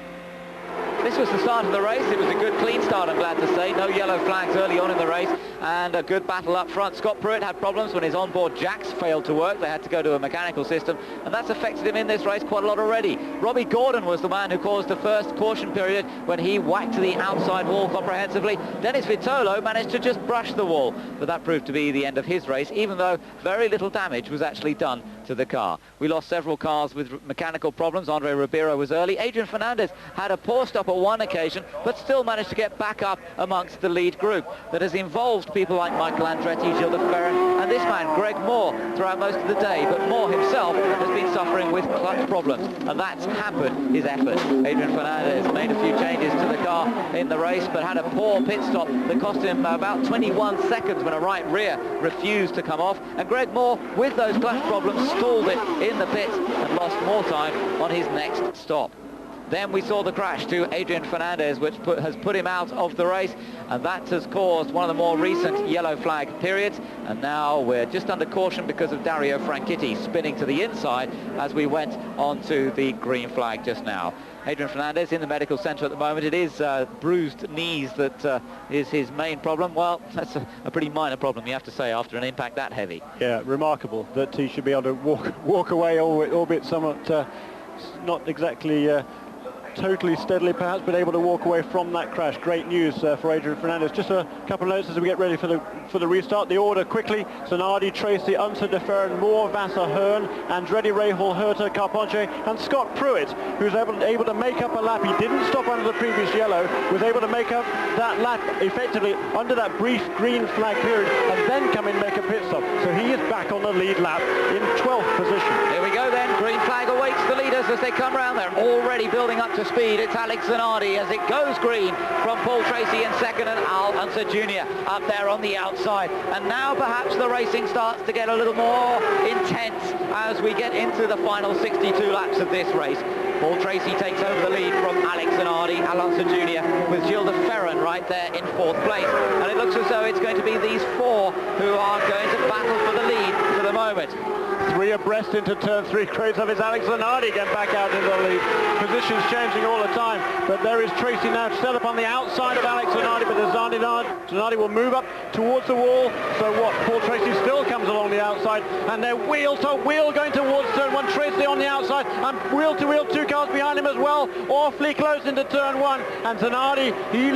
This was the start of the race. It was a good clean start, I'm glad to say. No yellow flags early on in the race, and a good battle up front. Scott Pruitt had problems when his onboard jacks failed to work. They had to go to a mechanical system, and that's affected him in this race quite a lot already. Robbie Gordon was the man who caused the first caution period when he whacked the outside wall comprehensively. Dennis Vitolo managed to just brush the wall, but that proved to be the end of his race, even though very little damage was actually done to the car. We lost several cars with mechanical problems. Andre Ribeiro was early. Adrian Fernandez had a poor four-stop on one occasion, but still managed to get back up amongst the lead group. That has involved people like Michael Andretti, Gilles de Ferran, and this man, Greg Moore, throughout most of the day. But Moore himself has been suffering with clutch problems, and that's hampered his effort. Adrian Fernandez made a few changes to the car in the race, but had a poor pit stop that cost him about 21 seconds when a right rear refused to come off. And Greg Moore, with those clutch problems, stalled it in the pits and lost more time on his next stop. Then we saw the crash to Adrian Fernandez, which has put him out of the race, and that has caused one of the more recent yellow flag periods. And now we're just under caution because of Dario Franchitti spinning to the inside as we went onto the green flag just now. Adrian Fernandez in the medical centre at the moment. It is bruised knees that is his main problem. Well, that's a pretty minor problem, you have to say, after an impact that heavy. Yeah, remarkable that he should be able to walk away, albeit somewhat not exactly totally steadily perhaps, but able to walk away from that crash. Great news for Adrian Fernandez. Just a couple of notes as we get ready for the restart. The order quickly: Zanardi, Tracy, Unser, De Ferran, Moore, Vassar, Hearn, Andretti, Rahal, Herta, Carponche, and Scott Pruitt, who's able to make up a lap. He didn't stop under the previous yellow, was able to make up that lap effectively under that brief green flag period, and then come in and make a pit stop. So he is back on the lead lap in 12th position. Here we go then. Green flag awaits the leaders as they come round. They're already building up to speed. It's Alex Zanardi as it goes green from Paul Tracy in second, and Al Unser Jr. up there on the outside. And now perhaps the racing starts to get a little more intense as we get into the final 62 laps of this race. Paul Tracy takes over the lead from Alex Zanardi, Al Unser Jr. with Gilles de Ferran right there in fourth place. And it looks as though it's going to be these four who are going to battle for the lead for the moment. Three abreast into turn three. Great stuff. It's Alex Zanardi getting back out into the lead. Positions changing all the time, but there is Tracy now set up on the outside of Alex Zanardi, but Zanardi will move up towards the wall. So what? Paul Tracy still comes along the outside, and they're wheel to wheel going towards turn one. Tracy on the outside, and wheel to wheel, two cars behind him as well, awfully close into turn one. And Zanardi, he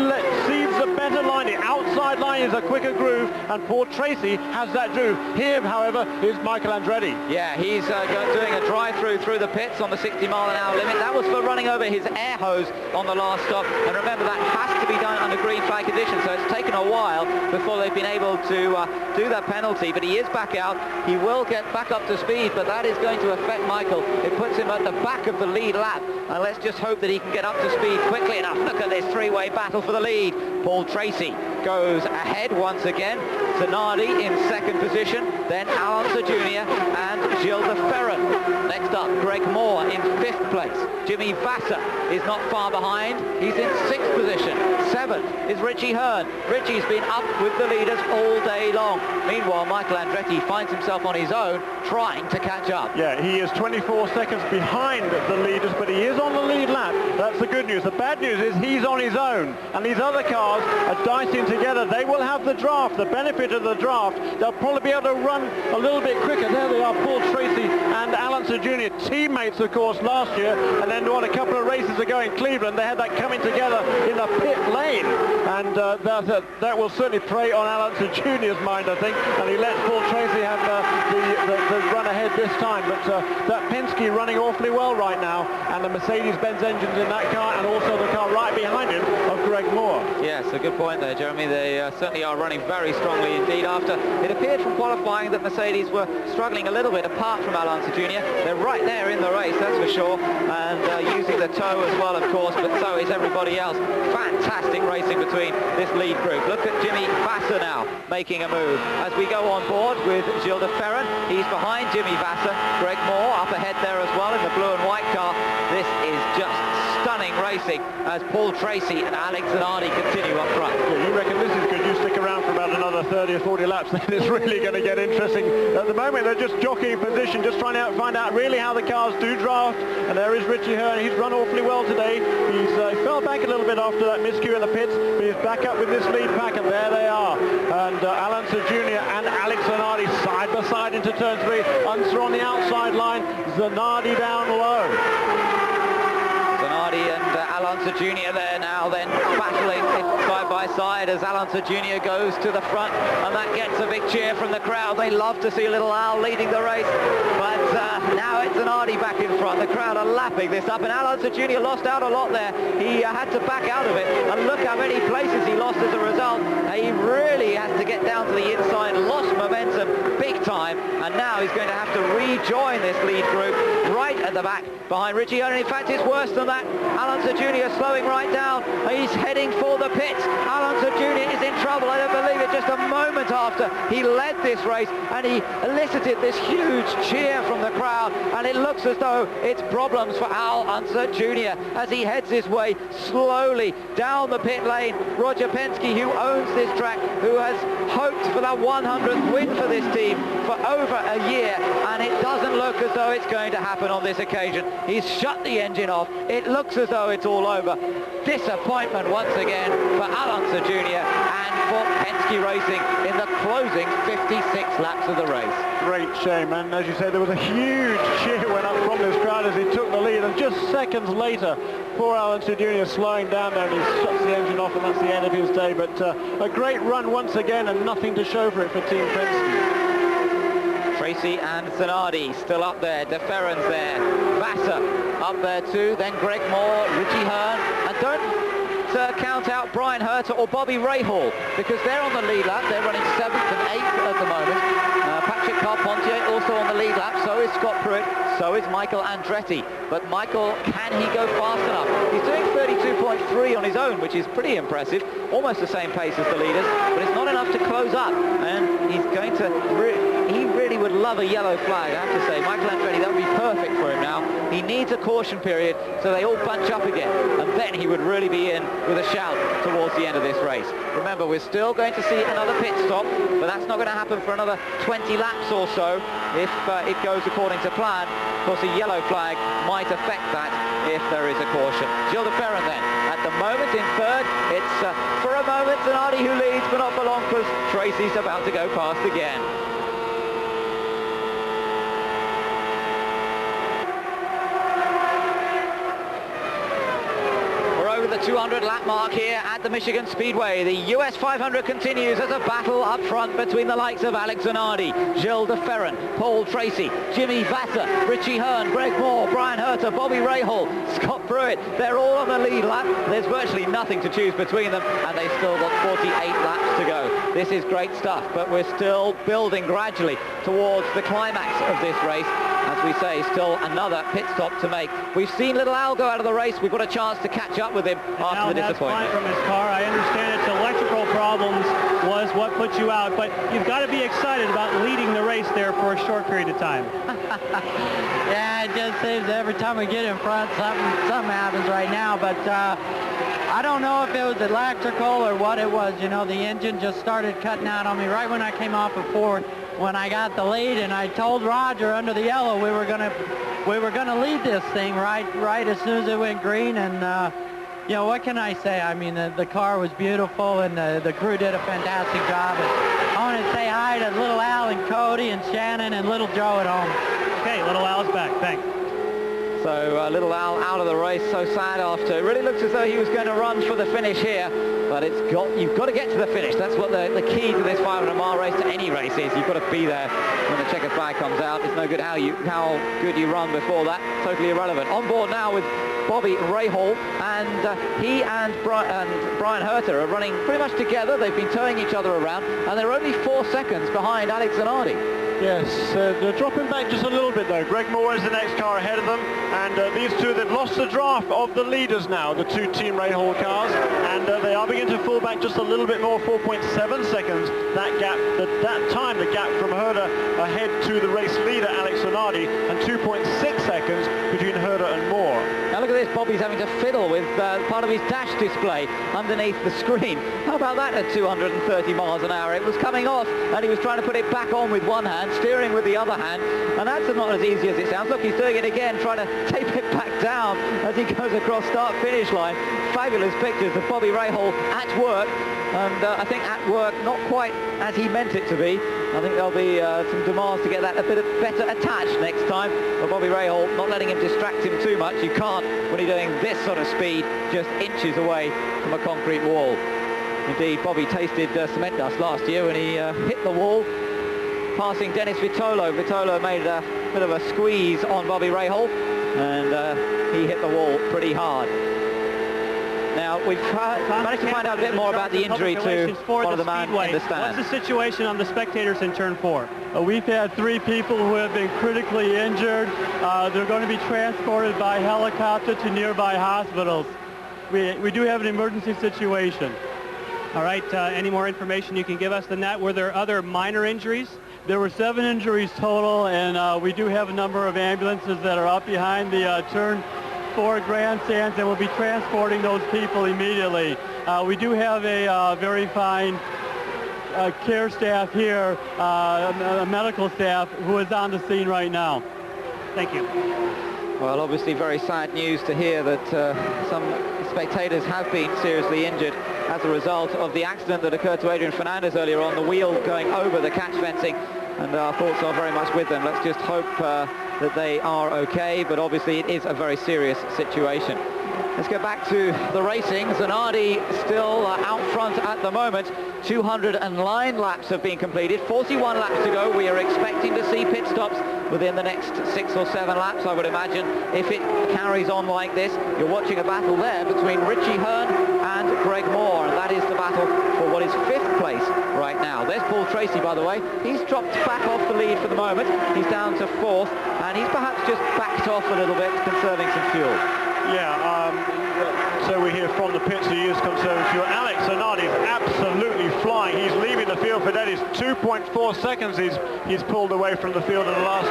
sees the better line. The outside line is a quicker groove, and Paul Tracy has that groove. Here, however, is Michael Andretti. Yeah, he's doing a drive-through through the pits on the 60-mile-an-hour limit. That was for running over his air hose on the last stop. And remember, that has to be done under green flag conditions, so it's taken a while before they've been able to do that penalty. But he is back out. He will get back up to speed, but that is going to affect Michael. It puts him at the back of the lead lap. And let's just hope that he can get up to speed quickly enough. Look at this three-way battle for the lead. Paul Tracy goes ahead once again. Zanardi in second position, then Al Unser Jr. and Gilles de Ferran. Next up, Greg Moore in fifth place. Jimmy Vassar is not far behind. He's in sixth position. Seventh is Richie Hearn. Richie's been up with the leaders all day long. Meanwhile, Michael Andretti finds himself on his own, trying to catch up. Yeah, he is 24 seconds behind the leaders, but he is on the lead lap. That's the good news. The bad news is he's on his own, and these other cars are dicing together. They will have the draft, the benefit of the draft. They'll probably be able to run a little bit quicker. There they are, Paul Tracy and Al Unser Jr., teammates, of course, last year, and then what, a couple of races ago in Cleveland, they had that coming together in the pit lane, and that will certainly prey on Al Unser Jr.'s mind, I think, and he lets Paul Tracy have the run ahead this time. But that Penske running awfully well right now, and the Mercedes-Benz engines in that car, and also the car right behind him of Greg Moore. Yes, a good point there, Jeremy. They certainly are running very strongly indeed. After it appeared from qualifying that Mercedes were struggling a little bit apart from Al Unser Jr. They're right there in the race, that's for sure, and using the tow as well, of course, but so is everybody else. Fantastic racing between this lead group. Look at Jimmy Vassar now making a move. As we go on board with Gilles de Ferran, he's behind Jimmy Vassar. Greg Moore up ahead there as well in the blue and white car. This is just stunning racing as Paul Tracy and Alex Zanardi continue up front. Yeah, you reckon this is good? You stick around for about another 30 or 40 laps, then it's really going to get interesting. At the moment, they're just jockeying position, just trying to find out really how the cars do draft. And there is Richie Hearn. He's run awfully well today. He fell back a little bit after that miscue in the pits, but he's back up with this lead pack, and there they are. And Al Unser Jr. and Alex Zanardi side by side into turn three. Unser on the outside line, Zanardi down low. Zanardi and Al Unser Jr. there now then battling side by by side as Al Unser Jr. goes to the front, and that gets a big cheer from the crowd. They love to see little Al leading the race, but now it's Zanardi back in front. The crowd are lapping this up, and Al Unser Jr. lost out a lot there. He had to back out of it, and look how many places he lost as a result. He really has to get down to the inside, lost momentum big time, and now he's going to have to rejoin this lead group right at the back behind Richie Hearn. In fact, it's worse than that. Al Unser Jr. slowing right down. He's heading for the pits. Al Unser Jr. is in trouble. I don't believe it. Just a moment after he led this race, and he elicited this huge cheer from the crowd, and it looks as though it's problems for Al Unser Jr. as he heads his way slowly down the pit lane. Roger Penske, who owns this track, who has hoped for that 100th win for this team for over a year, and it doesn't look as though it's going to happen on this occasion. He's shut the engine off. It looks as though it's all over. Disappointment once again for Al Unser Jr. and for Penske Racing in the closing 56 laps of the race. Great shame, and as you say, there was a huge cheer went up from this crowd as he took the lead, and just seconds later, poor Al Unser Jr. slowing down there, and he shuts the engine off, and that's the end of his day. But a great run once again, and nothing to show for it for Team Penske. Tracy and Zanardi still up there. De Ferran's there. Vassar up there too. Then Greg Moore, Richie Hearn, and don't count out Brian Herter or Bobby Rahal, because they're on the lead lap. They're running 7th and 8th at the moment. Patrick Carpentier also on the lead lap. So is Scott Pruitt. So is Michael Andretti. But Michael, can he go fast enough? He's doing 32.3 on his own, which is pretty impressive. Almost the same pace as the leaders, but it's not enough to close up. And he's going to... he really would love a yellow flag, I have to say. Michael Andretti, that would be perfect for him now. He needs a caution period so they all bunch up again, and then he would really be in with a shout towards the end of this race. Remember, we're still going to see another pit stop, but that's not going to happen for another 20 laps or so if it goes according to plan. Of course, a yellow flag might affect that if there is a caution. Gilles de Ferran then, at the moment in third. It's for a moment Zanardi who leads, but not for long, because Tracy's about to go past again. The 200 lap mark here at the Michigan Speedway. The US 500 continues as a battle up front between the likes of Alex Zanardi, Gilles de Ferran, Paul Tracy, Jimmy Vassar, Richie Hearn, Greg Moore, Brian Herter, Bobby Rahal, Scott Pruitt. They're all on the lead lap. There's virtually nothing to choose between them, and they've still got 48 laps to go. This is great stuff, but we're still building gradually towards the climax of this race. As we say, still another pit stop to make. We've seen little Al go out of the race. We've got a chance to catch up with him after the disappointment. From his car. I understand its electrical problems was what put you out, but you've got to be excited about leading the race there for a short period of time. Yeah, it just seems every time we get in front, something happens right now, but I don't know if it was electrical or what it was. You know, the engine just started cutting out on me right when I came off of fourth, when I got the lead, and I told Roger under the yellow we were gonna lead this thing right as soon as it went green. And you know, what can I say? I mean, the car was beautiful, and the crew did a fantastic job. And I want to say hi to little Al and Cody and Shannon and little Joe at home. Okay, little Al's back. Thanks. So little Al out of the race, so sad after. It really looks as though he was going to run for the finish here, but you've got to get to the finish. That's what the key to this 500-mile race, to any race, is. You've got to be there when the checkered flag comes out. It's no good how good you run before that. Totally irrelevant. On board now with Bobby Rahal, and he and Brian Herter are running pretty much together. They've been towing each other around, and they're only 4 seconds behind Alex Zanardi. Yes, they're dropping back just a little bit though. Greg Moore is the next car ahead of them, and these two, they've lost the draft of the leaders now, the two Team Rahal cars, and they are beginning to fall back just a little bit more, 4.7 seconds. That gap, the gap from Herter ahead to the race leader Alex Zanardi, and 2.6 seconds between Herter and Moore. Now look at this, Bobby's having to fiddle with part of his dash display underneath the screen. How about that at 230 miles an hour? It was coming off, and he was trying to put it back on with one hand, steering with the other hand, and that's not as easy as it sounds. Look, he's doing it again, trying to tape it back down as he goes across start-finish line. Fabulous pictures of Bobby Rahal at work, and I think at work not quite as he meant it to be. I think there'll be some demands to get that a bit better attached next time. But Bobby Rahal not letting him distract him too much. You can't when you're doing this sort of speed, just inches away from a concrete wall. Indeed, Bobby tasted cement dust last year when he hit the wall, passing Dennis Vitolo. Vitolo made a bit of a squeeze on Bobby Rahal, and he hit the wall pretty hard. Now, we've managed to find out a bit more about the injury to one of the men in the stand. What's the situation on the spectators in turn 4? We've had 3 people who have been critically injured. They're going to be transported by helicopter to nearby hospitals. We do have an emergency situation. All right, any more information you can give us than that? Were there other minor injuries? There were 7 injuries total, and we do have a number of ambulances that are up behind the turn 4 grandstands, and we'll be transporting those people immediately. We do have a very fine care staff here, a medical staff who is on the scene right now. Thank you. Well, obviously very sad news to hear that some spectators have been seriously injured as a result of the accident that occurred to Adrian Fernandez earlier on, the wheel going over the catch fencing, and our thoughts are very much with them. Let's just hope that they are okay, but obviously it is a very serious situation. Let's go back to the racing. Zanardi still out front at the moment. 209 laps have been completed, 41 laps to go. We are expecting to see pit stops within the next 6 or 7 laps, I would imagine, if it carries on like this. You're watching a battle there between Richie Hearn and Greg Moore, and that is the battle for what is 5th place right now. There's Paul Tracy, by the way. He's dropped back off the lead for the moment. He's down to 4th, and he's perhaps just backed off a little bit, conserving some fuel. Yeah, so we hear from the pits he is conserving fuel. Alex Zanardi is absolutely flying. He's leaving the field for dead. It's 2.4 seconds he's pulled away from the field in the last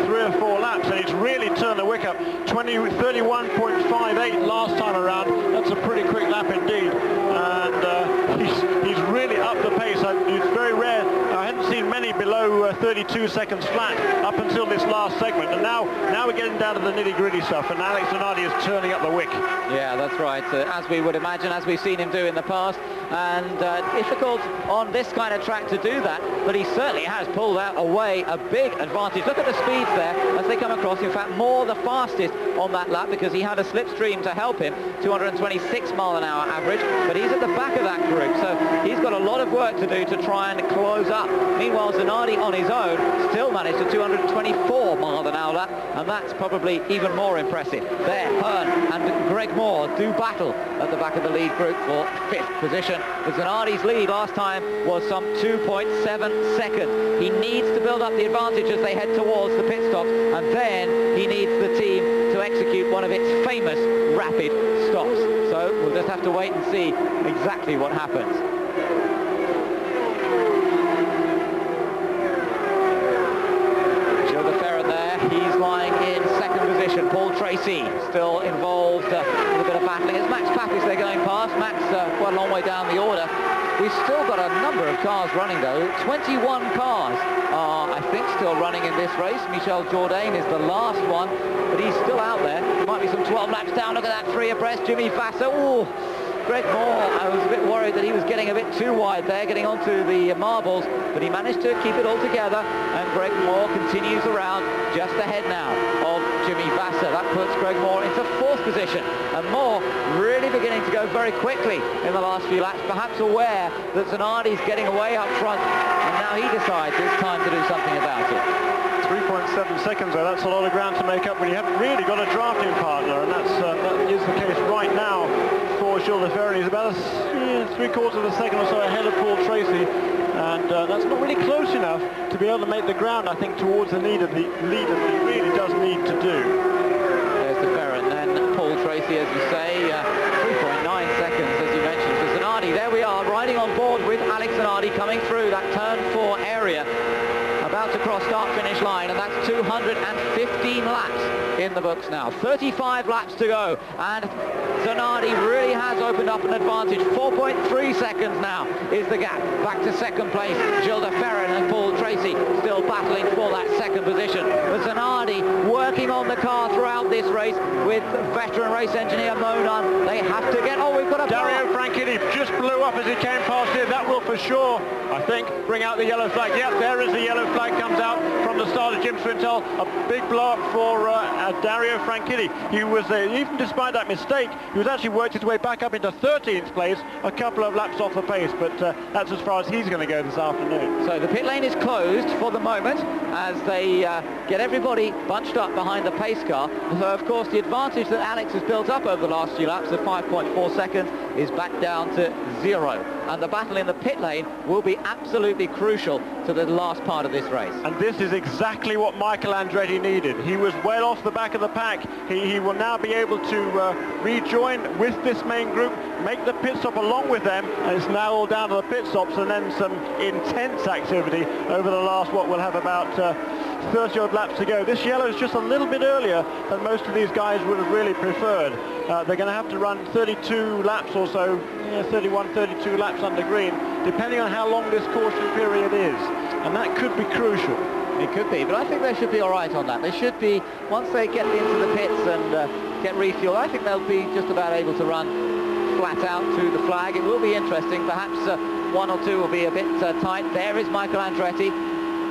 3 or 4 laps, and he's really turned the wick up. 31.58 last time around. That's a pretty quick lap indeed, and he's really upped the pace. It's very rare. I hadn't seen many below 32 seconds flat up until this last segment, and now we're getting down to the nitty-gritty stuff, and Alex Zanardi is turning up the wick. Yeah, that's right, as we would imagine, as we've seen him do in the past, and difficult on this kind of track to do that, but he certainly has pulled out away a big advantage. Look at the speeds there as they come across. In fact, Moore the fastest on that lap because he had a slipstream to help him, 226 mile an hour average, but he's at the back of that group, so he's got a lot of work to do to try and close up. Meanwhile, Zanardi on his own still managed a 224 mile an hour lap, and that's probably even more impressive. There, Hearn and Greg Moore do battle at the back of the lead group for 5th position. But Zanardi's lead last time was some 2.7 seconds. He needs to build up the advantage as they head towards the pit stops, and then he needs the team to execute one of its famous rapid stops. So we'll just have to wait and see exactly what happens. He's lying in 2nd position. Paul Tracy still involved in a bit of battling. It's Max Papis they're going past. Max quite a long way down the order. We've still got a number of cars running though. 21 cars are, I think, still running in this race. Michel Jourdain is the last one, but he's still out there. There might be some 12 laps down. Look at that, 3 abreast. Jimmy Vasser. Ooh. Greg Moore, I was a bit worried that he was getting a bit too wide there, getting onto the marbles, but he managed to keep it all together, and Greg Moore continues around just ahead now of Jimmy Vasser. That puts Greg Moore into 4th position, and Moore really beginning to go very quickly in the last few laps, perhaps aware that Zanardi's getting away up front, and now he decides it's time to do something about it. 3.7 seconds though, that's a lot of ground to make up when you haven't really got a drafting partner, and that is the case right now for Gilles de Ferran. He's about 3/4 of a second or so ahead of Paul Tracy, and that's not really close enough to be able to make the ground, I think, towards the lead that he really does need to do. There's de Ferran, then Paul Tracy, as you say, 3.9 seconds, as you mentioned, for Zanardi. There we are, riding on board with Alex Zanardi, coming through that turn 4 area, about to cross start-finish line, and that's 215 laps in the books now. 35 laps to go, and Zanardi really has opened up an advantage. 4.3 seconds now is the gap. Back to 2nd place, Gilles de Ferran and Paul Tracy still battling for that 2nd position. But Zanardi working on the car throughout this race with veteran race engineer Mo Nunn. They have to get... Oh, we've got a... Dario Franchitti just blew up as he came past here. That will for sure, I think, bring out the yellow flag. Yep, there is the yellow flag, comes out from the start of Jim Swintel. A big blow up for had Dario Franchitti. He was, even despite that mistake, he was actually worked his way back up into 13th place, a couple of laps off the pace, but that's as far as he's going to go this afternoon. So the pit lane is closed for the moment as they get everybody bunched up behind the pace car. So of course the advantage that Alex has built up over the last few laps of 5.4 seconds is back down to 0. And the battle in the pit lane will be absolutely crucial to the last part of this race. And this is exactly what Michael Andretti needed. He was well off the back of the pack. He will now be able to rejoin with this main group, make the pit stop along with them, and it's now all down to the pit stops and then some intense activity over the last, what we'll have about 30 odd laps to go. This yellow is just a little bit earlier than most of these guys would have really preferred. They're going to have to run 32 laps or so, 31, 32 laps under green, depending on how long this caution period is. And that could be crucial. It could be, but I think they should be all right on that. They should be, once they get into the pits and get refueled, I think they'll be just about able to run flat out to the flag. It will be interesting. Perhaps one or two will be a bit tight. There is Michael Andretti.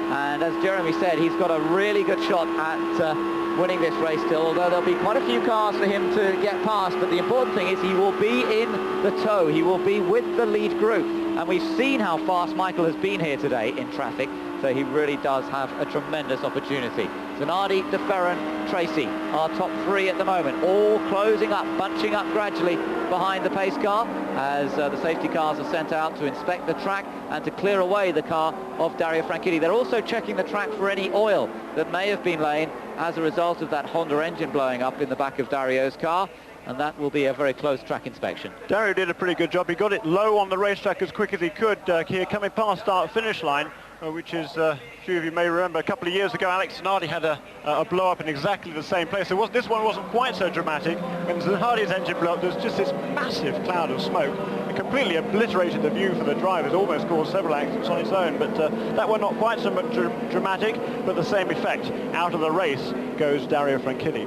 And as Jeremy said, he's got a really good shot at winning this race still, although there'll be quite a few cars for him to get past. But the important thing is he will be in the tow. He will be with the lead group. And we've seen how fast Michael has been here today in traffic. So he really does have a tremendous opportunity. Zanardi, De Ferran, Tracy are top three at the moment, all closing up, bunching up gradually behind the pace car as the safety cars are sent out to inspect the track and to clear away the car of Dario Franchitti. They're also checking the track for any oil that may have been laying as a result of that Honda engine blowing up in the back of Dario's car. And that will be a very close track inspection. Dario did a pretty good job. He got it low on the racetrack as quick as he could here coming past start-finish line, which is, a few of you may remember, a couple of years ago Alex Zanardi had a blow-up in exactly the same place. This one wasn't quite so dramatic. When Zanardi's engine blew up, there was just this massive cloud of smoke. It completely obliterated the view for the drivers, almost caused several accidents on its own. But that one not quite so much dramatic, but the same effect. Out of the race goes Dario Franchitti.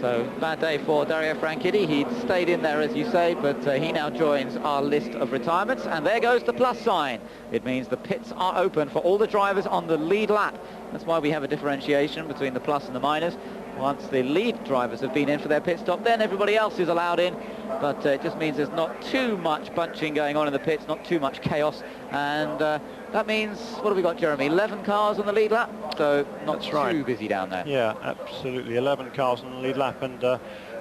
So bad day for Dario Franchitti. He'd stayed in there, as you say, but he now joins our list of retirements. And there goes the plus sign. It means the pits are open for all the drivers on the lead lap. That's why we have a differentiation between the plus and the minus. Once the lead drivers have been in for their pit stop, then everybody else is allowed in. But it just means there's not too much bunching going on in the pits, not too much chaos. And that means, what have we got, Jeremy? 11 cars on the lead lap, so not too busy down there. Yeah, absolutely. 11 cars on the lead lap. And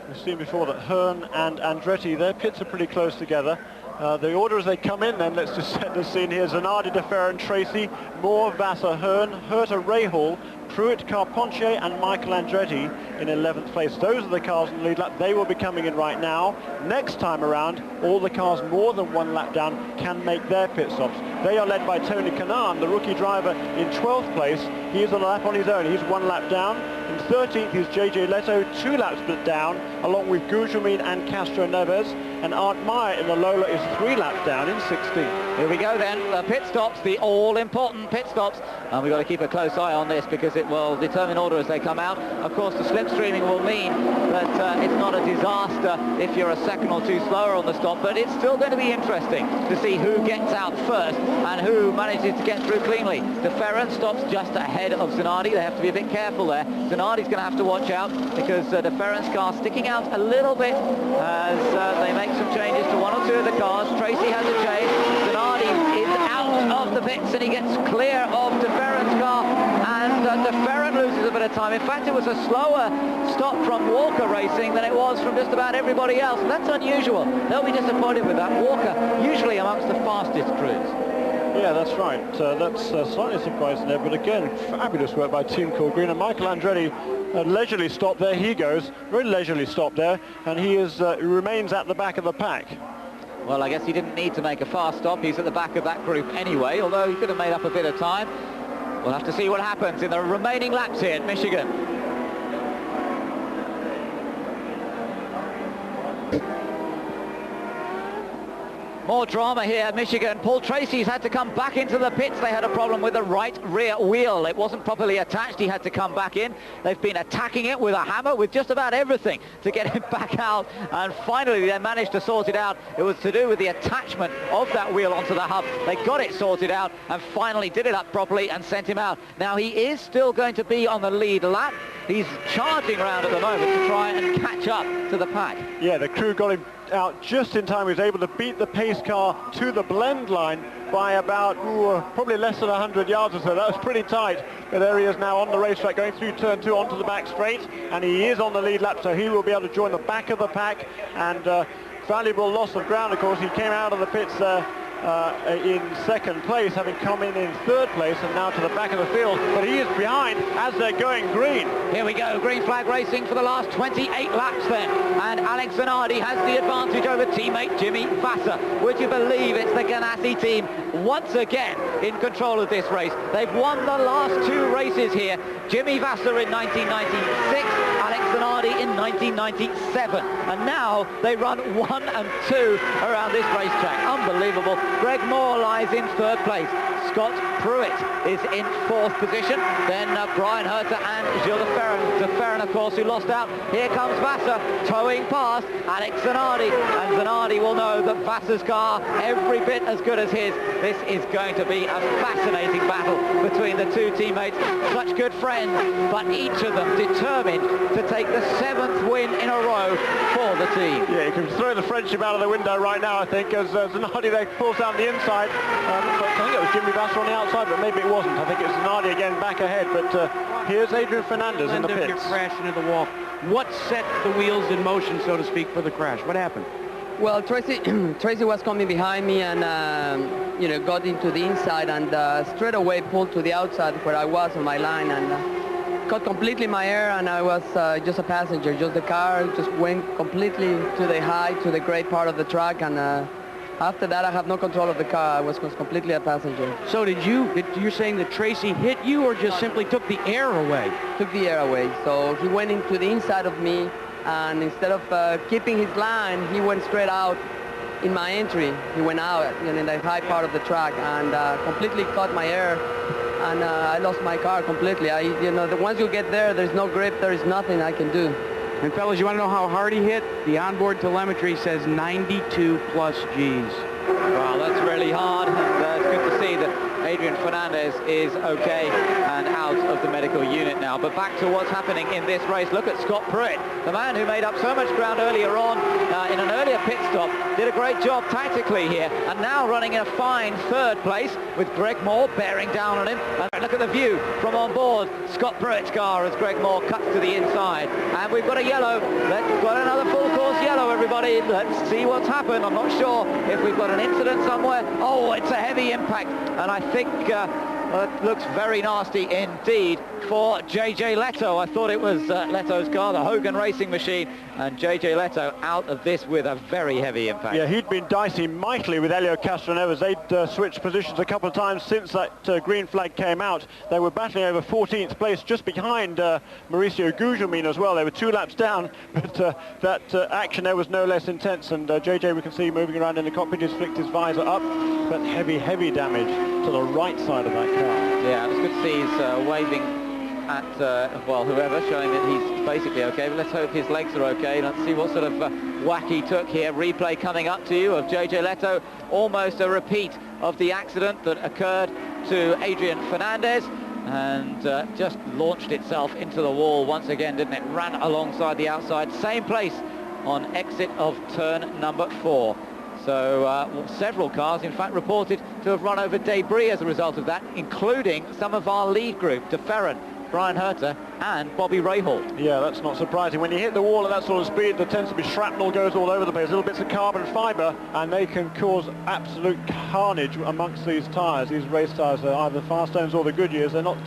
we've seen before that Hearn and Andretti, their pits are pretty close together. The order as they come in then, let's just set the scene here. Zanardi, De Ferran, Tracy, Moore, Vassar, Hearn, Herta, Rahal, Pruitt, Carpentier and Michael Andretti in 11th place. Those are the cars in the lead lap. They will be coming in right now. Next time around, all the cars more than one lap down can make their pit stops. They are led by Tony Kanaan, the rookie driver, in 12th place. He is on a lap on his own. He's one lap down. In 13th is JJ Leto, 2 laps down, along with Gugelmin and Castro Neves. And Art Meyer in the Lola is 3 laps down in 16th. Here we go then, the pit stops, the all-important pit stops. And we've got to keep a close eye on this because it will determine order as they come out. Of course, the slipstreaming will mean that it's not a disaster if you're a second or two slower on the stop, but it's still going to be interesting to see who gets out first and who manages to get through cleanly. De Ferran stops just ahead of Zanardi. They have to be a bit careful there. Zanardi's going to have to watch out because De Ferran's car sticking out a little bit as they make some changes to one or two of the cars. Tracy has a change. Zanardi is out of the pits and he gets clear of De Ferran's car, and De Ferran loses a bit of time. In fact, it was a slower stop from Walker Racing than it was from just about everybody else. That's unusual. They'll be disappointed with that. Walker usually amongst the fastest crews. Yeah, that's right. That's slightly surprising there, but again, fabulous work by Team Cool Green. And Michael Andretti, a leisurely stop there he goes, very leisurely stop there, and he remains at the back of the pack. Well, I guess he didn't need to make a fast stop. He's at the back of that group anyway, although he could have made up a bit of time. We'll have to see what happens in the remaining laps here at Michigan. More drama here at Michigan. Paul Tracy's had to come back into the pits. They had a problem with the right rear wheel. It wasn't properly attached. He had to come back in. They've been attacking it with a hammer, with just about everything to get it back out. And finally, they managed to sort it out. It was to do with the attachment of that wheel onto the hub. They got it sorted out and finally did it up properly and sent him out. Now, he is still going to be on the lead lap. He's charging around at the moment to try and catch up to the pack. Yeah, the crew got him out just in time. He was able to beat the pace car to the blend line by about probably less than 100 yards or so. That was pretty tight. But there he is now on the racetrack, going through turn 2 onto the back straight, and he is on the lead lap, so he will be able to join the back of the pack. And valuable loss of ground, of course. He came out of the pits in second place, having come in third place, and now to the back of the field. But he is behind as they're going green. Here we go, green flag racing for the last 28 laps then. And Alex Zanardi has the advantage over teammate Jimmy Vasser. Would you believe it's the Ganassi team once again in control of this race? They've won the last 2 races here. Jimmy Vasser in 1996, Alex Zanardi in 1997. And now they run 1 and 2 around this racetrack. Unbelievable. Greg Moore lies in third place. Scott Pruitt is in 4th position. Then Brian Herter and Gilles de Ferran, of course, who lost out. Here comes Vasser towing past Alex Zanardi. And Zanardi will know that Vasser's car every bit as good as his. This is going to be a fascinating battle between the 2 teammates. Such good friends, but each of them determined to take the 7th win in a row for the team. Yeah, you can throw the friendship out of the window right now, I think, as Zanardi there pulls down the inside. I think it was Jimmy Vasser on the outside, but maybe it wasn't. I think it's Zanardi again back ahead, but here's Adrian Fernandez in the pits. Your crash into the wall. What set the wheels in motion, so to speak, for the crash? What happened? Well, Tracy was coming behind me and, got into the inside and straight away pulled to the outside where I was on my line and cut completely my air, and I was just a passenger. Just the car just went completely to the high, to the great part of the track, and after that I have no control of the car. I was completely a passenger. So you're saying that Tracy hit you or just simply took the air away? Took the air away. So he went into the inside of me, and instead of keeping his line, he went straight out in my entry. He went out in the high part of the track and completely cut my air, and I lost my car completely. Once you get there, there's no grip, there is nothing I can do. And fellas, you want to know how hard he hit? The onboard telemetry says 92 plus Gs. Wow, that's really hard, and it's good to see that Adrian Fernandez is okay and out of the medical unit now. But back to what's happening in this race. Look at Scott Pruitt, the man who made up so much ground earlier on in an earlier pit stop. Did a great job tactically here, and now running in a fine 3rd place with Greg Moore bearing down on him. And look at the view from on board Scott Pruitt's car as Greg Moore cuts to the inside. And we've got a yellow. Let's got another full course yellow, everybody. Let's see what's happened. I'm not sure if we've got an incident somewhere. Oh, it's a heavy impact, and I think it looks very nasty indeed for JJ Leto. I thought it was Leto's car, the Hogan racing machine, and JJ Leto out of this with a very heavy impact. Yeah, he'd been dicing mightily with Helio Castroneves. They'd switched positions a couple of times since that green flag came out. They were battling over 14th place, just behind Mauricio Gugelmin as well. They were 2 laps down, but that action there was no less intense, and JJ, we can see moving around in the cockpit, just flicked his visor up, but heavy damage to the right side of that car. Yeah, it's good to see he's waving at, whoever, showing that he's basically okay. But let's hope his legs are okay. Let's see what sort of whack he took here. Replay coming up to you of JJ Leto. Almost a repeat of the accident that occurred to Adrian Fernandez, and just launched itself into the wall once again, didn't it? Ran alongside the outside. Same place on exit of turn number 4. So several cars, in fact, reported to have run over debris as a result of that, including some of our lead group, de Ferran, Brian Herter and Bobby Rahal. Yeah, that's not surprising. When you hit the wall at that sort of speed, there tends to be shrapnel goes all over the place, little bits of carbon fibre, and they can cause absolute carnage amongst these tyres. These race tyres are either the Firestones or the Goodyears. They're not,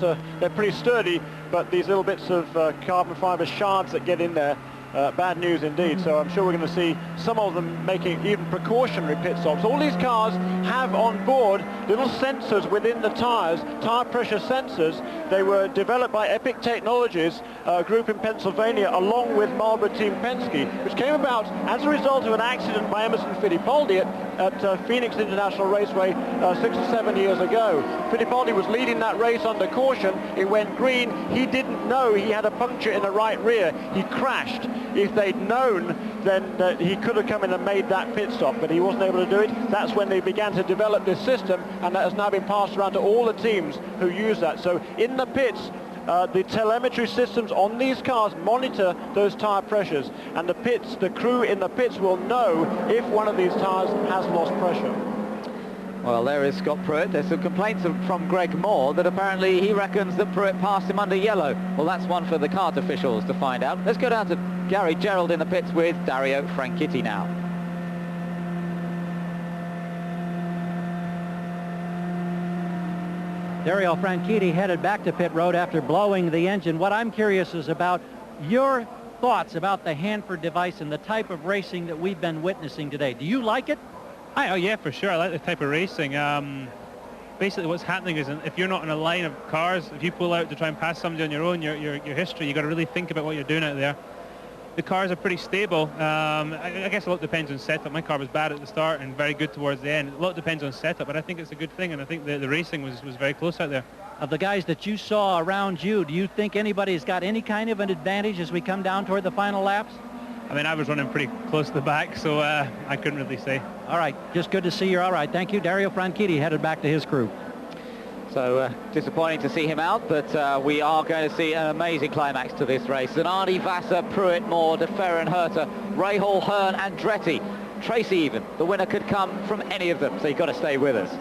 they're pretty sturdy, but these little bits of carbon fibre shards that get in there, bad news indeed. So I'm sure we're going to see some of them making even precautionary pit stops. All these cars have on board little sensors within the tyres, tyre pressure sensors. They were developed by Epic Technologies, a group in Pennsylvania, along with Marlboro Team Penske, which came about as a result of an accident by Emerson Fittipaldi at at Phoenix International Raceway 6 or 7 years ago. Fittipaldi was leading that race under caution. It went green. He didn't know he had a puncture in the right rear. He crashed. If they'd known, then he could have come in and made that pit stop, but he wasn't able to do it. That's when they began to develop this system, and that has now been passed around to all the teams who use that. So in the pits, the telemetry systems on these cars monitor those tyre pressures, and the crew in the pits will know if one of these tyres has lost pressure. Well, there is Scott Pruitt. There's some complaints from Greg Moore that apparently he reckons that Pruitt passed him under yellow. Well, that's one for the CART officials to find out. Let's go down to Gary Gerald in the pits with Dario Franchitti now. Dario Franchitti headed back to pit road after blowing the engine. What I'm curious is about your thoughts about the Hanford device and the type of racing that we've been witnessing today. Do you like it? Oh yeah, for sure. I like the type of racing. Basically what's happening is if you're not in a line of cars, if you pull out to try and pass somebody on your own, your history, you've got to really think about what you're doing out there. The cars are pretty stable. I guess a lot depends on setup. My car was bad at the start and very good towards the end. A lot depends on setup, but I think it's a good thing, and I think the racing was very close out there. Of the guys that you saw around you, do you think anybody's got any kind of an advantage as we come down toward the final laps? I mean, I was running pretty close to the back, so I couldn't really say. All right, just good to see you're all right. Thank you. Dario Franchitti headed back to his crew. So disappointing to see him out, but we are going to see an amazing climax to this race. Zanardi, Vassar, Pruitt, Moore, De Ferrer and Herter, Rahal, Hearn, Andretti, Tracy even. The winner could come from any of them, so you've got to stay with us.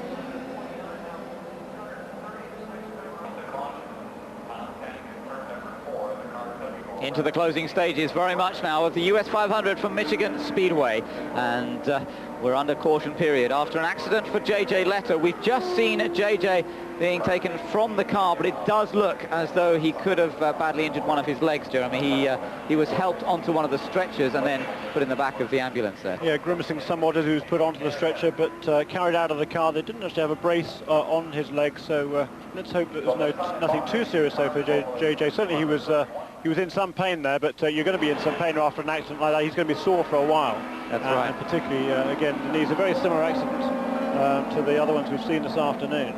Into the closing stages very much now of the US 500 from Michigan Speedway, and we're under caution period after an accident for JJ Letter. We've just seen JJ being taken from the car, but it does look as though he could have badly injured one of his legs, Jeremy. He was helped onto one of the stretchers and then put in the back of the ambulance there. Yeah, grimacing somewhat as he was put onto the stretcher, but carried out of the car. They didn't actually have a brace on his leg, so let's hope that there's nothing too serious though for JJ. Certainly he was in some pain there, but you're going to be in some pain after an accident like that. He's going to be sore for a while. That's right. And particularly, again, the knees are very similar accidents to the other ones we've seen this afternoon.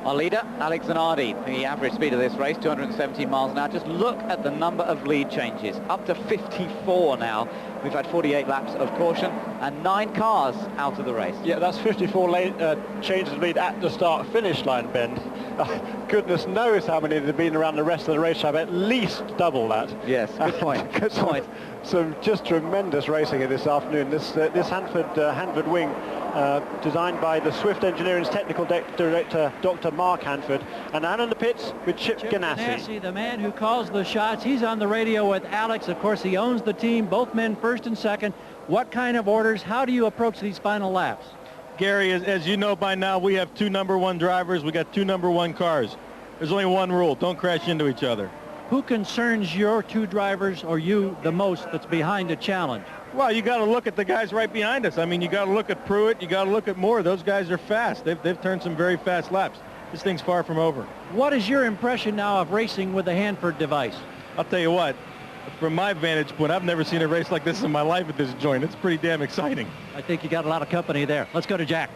Our leader, Alex Zanardi, the average speed of this race, 217 miles an hour. Just look at the number of lead changes, up to 54 now. We've had 48 laps of caution and 9 cars out of the race. Yeah, that's 54 changes of lead at the start-finish line, Ben. Goodness knows how many there have been around the rest of the racetrack, at least double that. Yes, good point, good point. Some just tremendous racing here this afternoon. This Hanford wing, designed by the Swift Engineering's technical director, Dr. Mark Hanford, and out in the pits with Chip Ganassi. The man who calls the shots. He's on the radio with Alex. Of course, he owns the team, both men first and second. What kind of orders? How do you approach these final laps? Gary, as you know by now, we have 2 number 1 drivers. We got 2 number 1 cars. There's only one rule: don't crash into each other. Who concerns your 2 drivers or you the most that's behind the challenge? Well, you got to look at the guys right behind us. I mean, you got to look at Pruitt. You got to look at Moore. Those guys are fast. They've turned some very fast laps. This thing's far from over. What is your impression now of racing with the Hanford device? I'll tell you what. From my vantage point, I've never seen a race like this in my life at this joint. It's pretty damn exciting. I think you got a lot of company there. Let's go to Jack.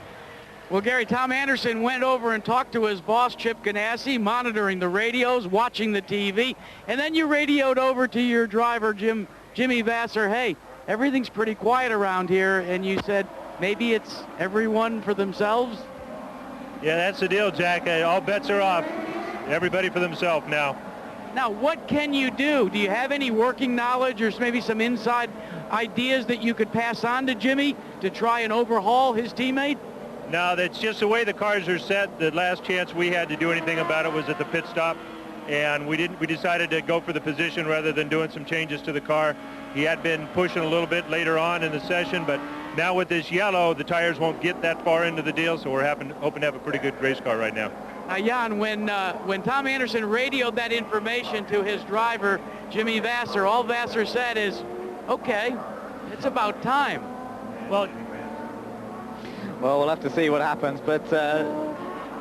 Well, Gary, Tom Anderson went over and talked to his boss, Chip Ganassi, monitoring the radios, watching the TV, and then you radioed over to your driver, Jimmy Vassar. Hey, everything's pretty quiet around here, and you said maybe it's everyone for themselves? Yeah, that's the deal, Jack. All bets are off. Everybody for themselves now. Now, what can you do? Do you have any working knowledge or maybe some inside ideas that you could pass on to Jimmy to try and overhaul his teammate? No, that's just the way the cars are set. The last chance we had to do anything about it was at the pit stop, and we decided to go for the position rather than doing some changes to the car. He had been pushing a little bit later on in the session, but now with this yellow, the tires won't get that far into the deal, so we're hoping to have a pretty good race car right now. Now, Jan, when Tom Anderson radioed that information to his driver, Jimmy Vassar, all Vassar said is, okay, it's about time. Well, we'll have to see what happens, but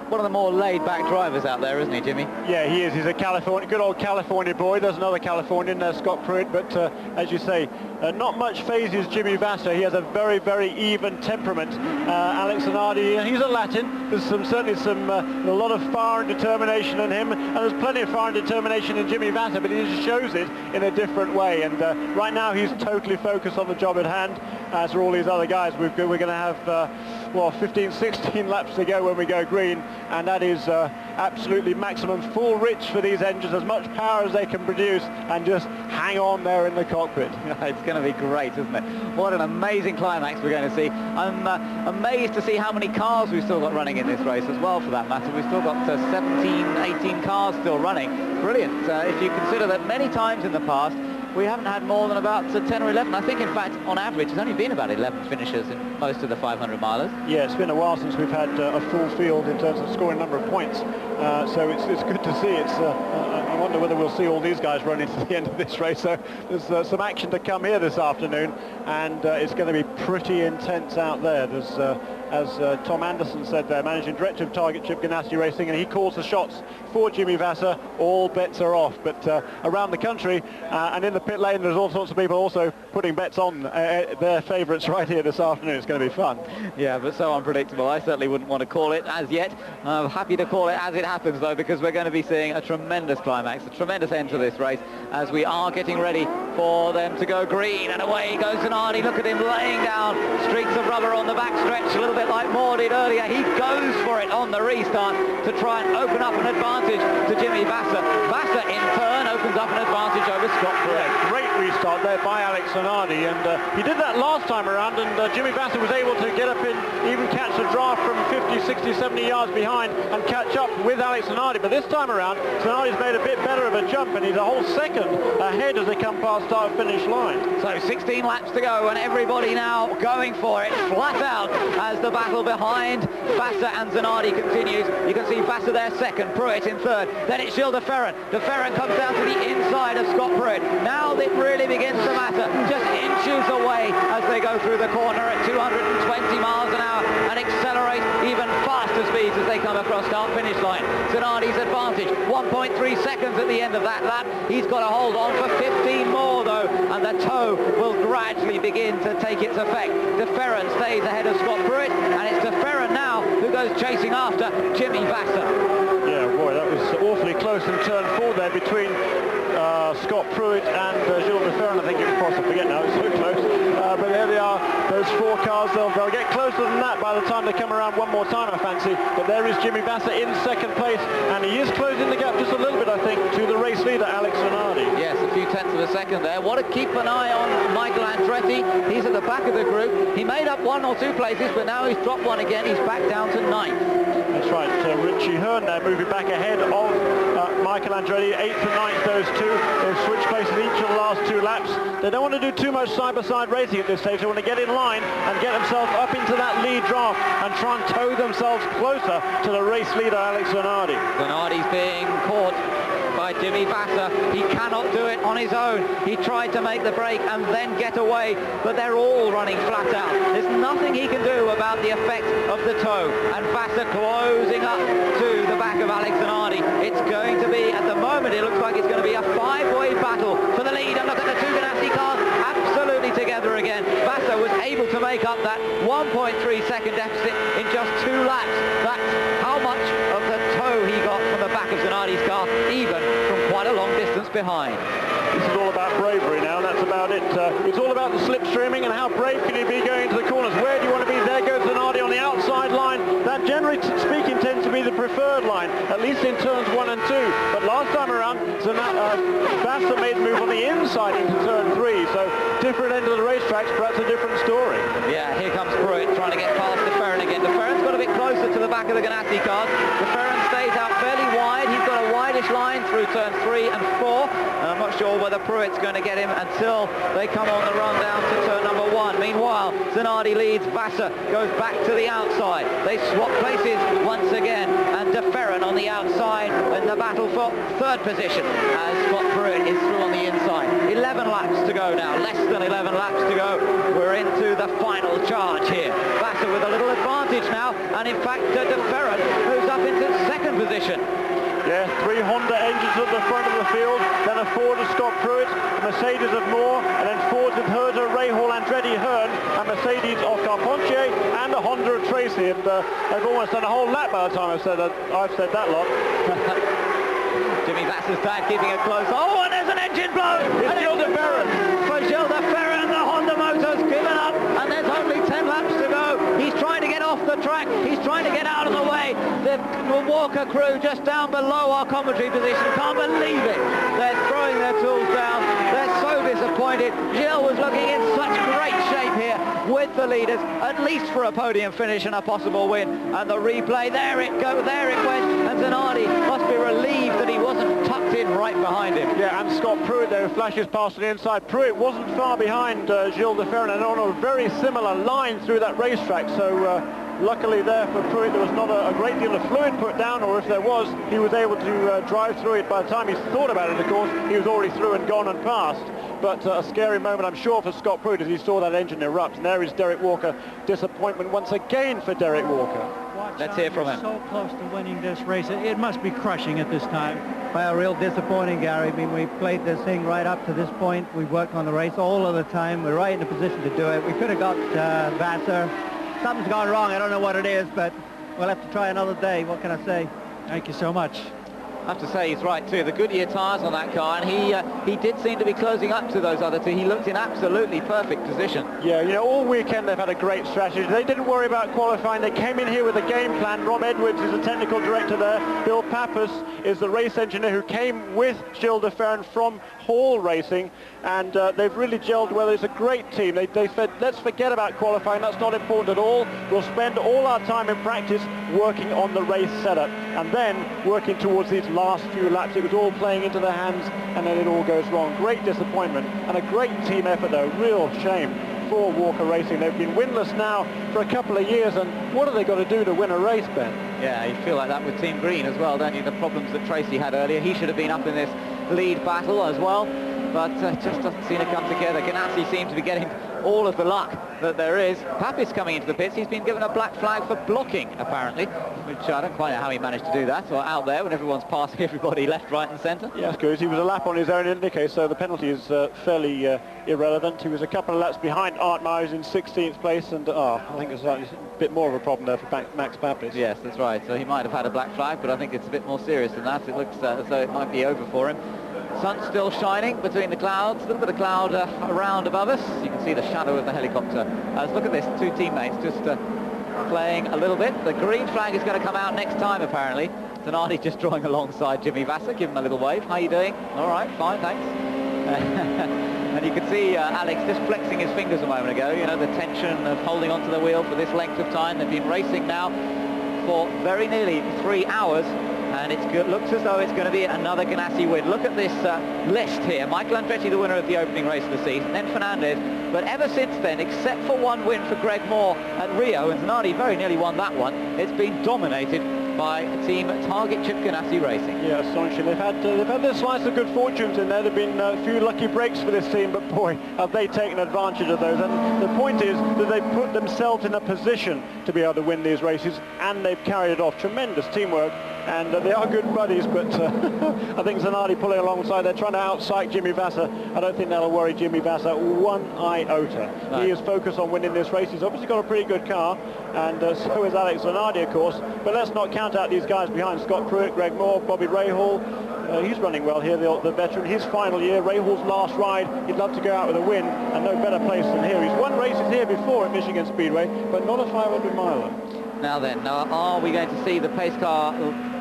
one of the more laid-back drivers out there, isn't he, Jimmy? Yeah, he is. He's a good old California boy. There's another Californian, Scott Pruitt, but as you say, not much phases Jimmy Vasser. He has a very, very even temperament. Alex Zanardi, he's a Latin. There's certainly a lot of fire and determination in him, and there's plenty of fire and determination in Jimmy Vasser, but he just shows it in a different way. And right now he's totally focused on the job at hand, as are all these other guys. We're going to have 15, 16 laps to go when we go green, and that is absolutely maximum full rich for these engines, as much power as they can produce, and just hang on there in the cockpit. It's going to be great, isn't it? What an amazing climax we're going to see. I'm amazed to see how many cars we've still got running in this race as well, for that matter. We've still got 17, 18 cars still running. Brilliant. If you consider that many times in the past we haven't had more than about 10 or 11. I think, in fact, on average, it's only been about 11 finishers in most of the 500 milers. Yeah, it's been a while since we've had a full field in terms of scoring number of points. So it's good to see. I wonder whether we'll see all these guys run into the end of this race. So there's some action to come here this afternoon, and it's going to be pretty intense out there. There's, as Tom Anderson said there, Managing Director of Target Chip Ganassi Racing, and he calls the shots for Jimmy Vasser. All bets are off. But around the country and in the pit lane, there's all sorts of people also putting bets on their favourites right here this afternoon. It's going to be fun. Yeah, but so unpredictable. I certainly wouldn't want to call it as yet. I'm happy to call it as it happens, though, because we're going to be seeing a tremendous climax, a tremendous end to this race, as we are getting ready for them to go green. And away goes Zanardi. Look at him laying down streaks of rubber on the backstretch, a little bit like Moore did earlier. He goes for it on the restart to try and open up an advantage to Jimmy Vasser. Vasser, in turn, opens up an advantage over Scott Pruitt. Great restart there by Alex Zanardi, and he did that last time around, and Jimmy Vasser was able to get up in, even catch the draft from 50, 60, 70 yards behind and catch up with Alex Zanardi. But this time around, Zanardi's made a bit better of a jump, and he's a whole second ahead as they come past start-finish line. So 16 laps to go, and everybody now going for it flat out as the battle behind Vasser and Zanardi continues. You can see Vasser there second, Pruitt in third, then it's Gilles de Ferran. De Ferran comes down to the inside of Scott Pruitt. Now it really begins to matter, just inches away as they go through the corner at 220 miles an hour and accelerate even faster speeds as they come across start-finish line. Zanardi's advantage, 1.3 seconds at the end of that lap. He's got to hold on for 15 more, though, and the tow will gradually begin to take its effect. De Ferran stays ahead of Scott Pruitt, and it's De Ferran now who goes chasing after Jimmy Vasser. Yeah, boy, that was awfully close in turn 4 there between Scott Pruitt and Gilles de Ferran. I think it was possible to forget now, it's so close. But there they are, those 4 cars. They'll get closer than that by the time they come around one more time, I fancy. But there is Jimmy Vasser in second place, and he is closing the gap just a little bit, I think, to the race leader, Alex Zanardi. Yes, a few tenths of a second there. What to keep an eye on Michael Andretti. He's at the back of the group. He made up 1 or 2 places, but now he's dropped 1 again. He's back down to 9th. That's right, Richie Hearn now moving back ahead of Michael Andretti, 8th and 9th, those two. They've switched places each of the last 2 laps. They don't want to do too much side-by-side racing at this stage. They want to get in line and get themselves up into that lead draft and try and tow themselves closer to the race leader, Alex Zanardi. Zanardi's being caught by Jimmy Vasser. He cannot do it on his own. He tried to make the break and then get away, but they're all running flat out. There's nothing he can do about the effect of the tow, and Vasser closing up to the back of Alex Zanardi. It's going to be, at the moment, it looks like it's going to be a 5-way battle for the lead, and look at the 2 Ganassi cars absolutely together again. Vasser was able to make up that 1.3 second deficit in just 2 laps. That's how much of the tow he got from the back of Zanardi's car, even from quite a long distance behind. This is all about bravery now, that's about it. It's all about the slipstreaming and how brave can you be going into the corners. Where do you want to be? There goes Zanardi on the outside line. That, generally speaking, tends to be the preferred line, at least in turns 1 and 2. But last time around, Vasser made a move on the inside into turn 3, so different end of the racetracks, perhaps a different story. Yeah, here comes Pruitt trying to get past De Ferran again. De Ferran's got a bit closer to the back of the Ganassi cars. De Ferran stays out fairly wide. He's got a wideish line through turns 3 and 4. I'm not sure whether Pruitt's going to get him until they come on the run down to turn number 1. Meanwhile, Zanardi leads. Vasser goes back to the outside. They swap places once again, and De Ferran on the outside in the battle for 3rd position as Scott Pruitt is through on the inside. 11 laps to go now, less than 11 laps to go. We're into the final charge here. Vasser with a little advantage now, and in fact De Ferran, who's up into second position. Yeah, 3 Honda engines at the front of the field, then a Ford of Scott Pruitt, a Mercedes of Moore, and then Fords of Herder, Rahal, Andretti, Hearn, and Mercedes of Carpentier, and a Honda of Tracy. And they've almost done a whole lap by the time I've said that lot. Jimmy Vassar's dad keeping it close. Oh, and there's an engine blow! It's Gilles de Ferran. For Gilles de Ferran, the Honda motor's given up, and there's only 10 laps to go. He's trying to get off the track. He's trying to get out of the way. The Walker crew just down below our commentary position can't believe it. They're throwing their tools down. They're so disappointed. Gilles was looking in such great shape here with the leaders, at least for a podium finish and a possible win. And the replay, there it went, and Zanardi must be relieved that he wasn't tucked in right behind him. Yeah, and Scott Pruitt there flashes past the inside. Pruitt wasn't far behind Gilles de Ferran, and on a very similar line through that racetrack. So luckily there for Pruitt, there was not a great deal of fluid put down, or if there was, he was able to drive through it. By the time he thought about it, of course, he was already through and gone and past. But a scary moment, I'm sure, for Scott Pruitt as he saw that engine erupt. And there is Derek Walker. Disappointment once again for Derek Walker. Let's hear from him. So close to winning this race. It must be crushing at this time. Well, real disappointing, Gary. I mean, we played this thing right up to this point. We worked on the race all of the time. We're right in a position to do it. We could have got Vassar. Something's gone wrong. I don't know what it is, but we'll have to try another day. What can I say? Thank you so much. I have to say he's right too. The Goodyear tyres on that car, and he did seem to be closing up to those other two. He looked in absolutely perfect position. Yeah, you know, all weekend they've had a great strategy. They didn't worry about qualifying. They came in here with a game plan. Rob Edwards is the technical director there. Bill Pappas is the race engineer who came with Gilles de Ferran from Hall Racing, and they've really gelled well. It's a great team. They said, let's forget about qualifying. That's not important at all. We'll spend all our time in practice working on the race setup, and then working towards these last few laps. It was all playing into their hands, and then it all goes wrong. Great disappointment, and a great team effort though. Real shame for Walker Racing. They've been winless now for a couple of years, and what have they got to do to win a race, Ben? Yeah, you feel like that with Team Green as well, don't you? The problems that Tracy had earlier. He should have been up in this lead battle as well, but just doesn't seem to come together. Ganassi seems to be getting all of the luck that there is. Pappas coming into the pits. He's been given a black flag for blocking, apparently, which I don't quite know how he managed to do that, or out there when everyone's passing everybody left, right and centre. Yeah, that's good. He was a lap on his own in any case, so the penalty is fairly irrelevant. He was a couple of laps behind Art Myers in 16th place, and I think it's a bit more of a problem there for Max Pappas. Yes, that's right. So he might have had a black flag, but I think it's a bit more serious than that. It looks as though it might be over for him. Sun still shining between the clouds, a little bit of cloud around above us. You can see the shadow of the helicopter. Let's look at this, two teammates just playing a little bit. The green flag is going to come out next time, apparently. Zanardi just drawing alongside Jimmy Vassar. Give him a little wave. How are you doing? All right, fine, thanks. And you could see Alex just flexing his fingers a moment ago. You know, the tension of holding onto the wheel for this length of time. They've been racing now for very nearly 3 hours. And it looks as though it's going to be another Ganassi win. Look at this list here. Michael Andretti, the winner of the opening race of the season, then Fernandez. But ever since then, except for one win for Greg Moore at Rio, and Zanardi very nearly won that one, it's been dominated by Team Target Chip Ganassi Racing. Yeah, astonishing. They've had their slice of good fortunes in there. There have been a few lucky breaks for this team, but boy, have they taken advantage of those. And the point is that they've put themselves in a position to be able to win these races, and they've carried it off. Tremendous teamwork. And they are good buddies, but I think Zanardi pulling alongside. They're trying to out-psych Jimmy Vassar. I don't think that'll worry Jimmy Vassar one iota. No. He is focused on winning this race. He's obviously got a pretty good car, and so is Alex Zanardi, of course. But let's not count out these guys behind. Scott Pruitt, Greg Moore, Bobby Rahal. He's running well here, the veteran. His final year, Rahal's last ride. He'd love to go out with a win, and no better place than here. He's won races here before at Michigan Speedway, but not a 500-miler. Now then, are we going to see the pace car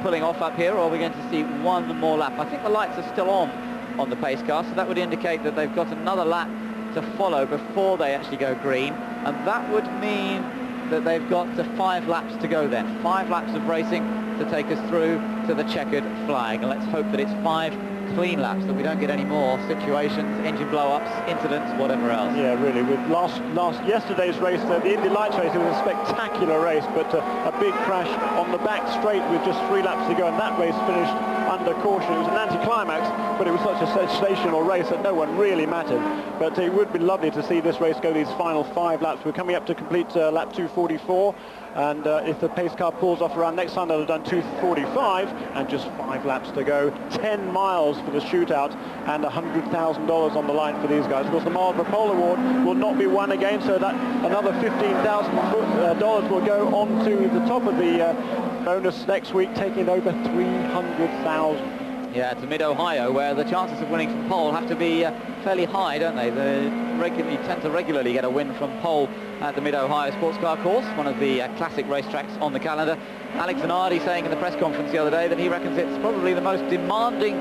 pulling off up here, or are we going to see one more lap? I think the lights are still on the pace car, so that would indicate that they've got another lap to follow before they actually go green, and that would mean that they've got 5 laps to go then. 5 laps of racing to take us through to the checkered flag, and let's hope that it's 5 clean laps, that we don't get any more situations, engine blow-ups, incidents, whatever else. Yeah, really. With yesterday's race, the Indy Lights race, it was a spectacular race, but a big crash on the back straight with just 3 laps to go, and that race finished, under caution. It was an anticlimax, but it was such a sensational race that no one really mattered. But it would be lovely to see this race go these final 5 laps. We're coming up to complete lap 244. And if the pace car pulls off around next time, they'll have done 245 and just 5 laps to go. 10 miles for the shootout and $100,000 on the line for these guys. Of course, the Mile for Pole Award will not be won again, so that another $15,000 will go on to the top of the bonus next week, taking over $300,000. Yeah, to Mid-Ohio, where the chances of winning from pole have to be fairly high, don't they? You tend to regularly get a win from pole at the Mid-Ohio Sports Car Course, one of the classic racetracks on the calendar. Alex Zanardi saying in the press conference the other day that he reckons it's probably the most demanding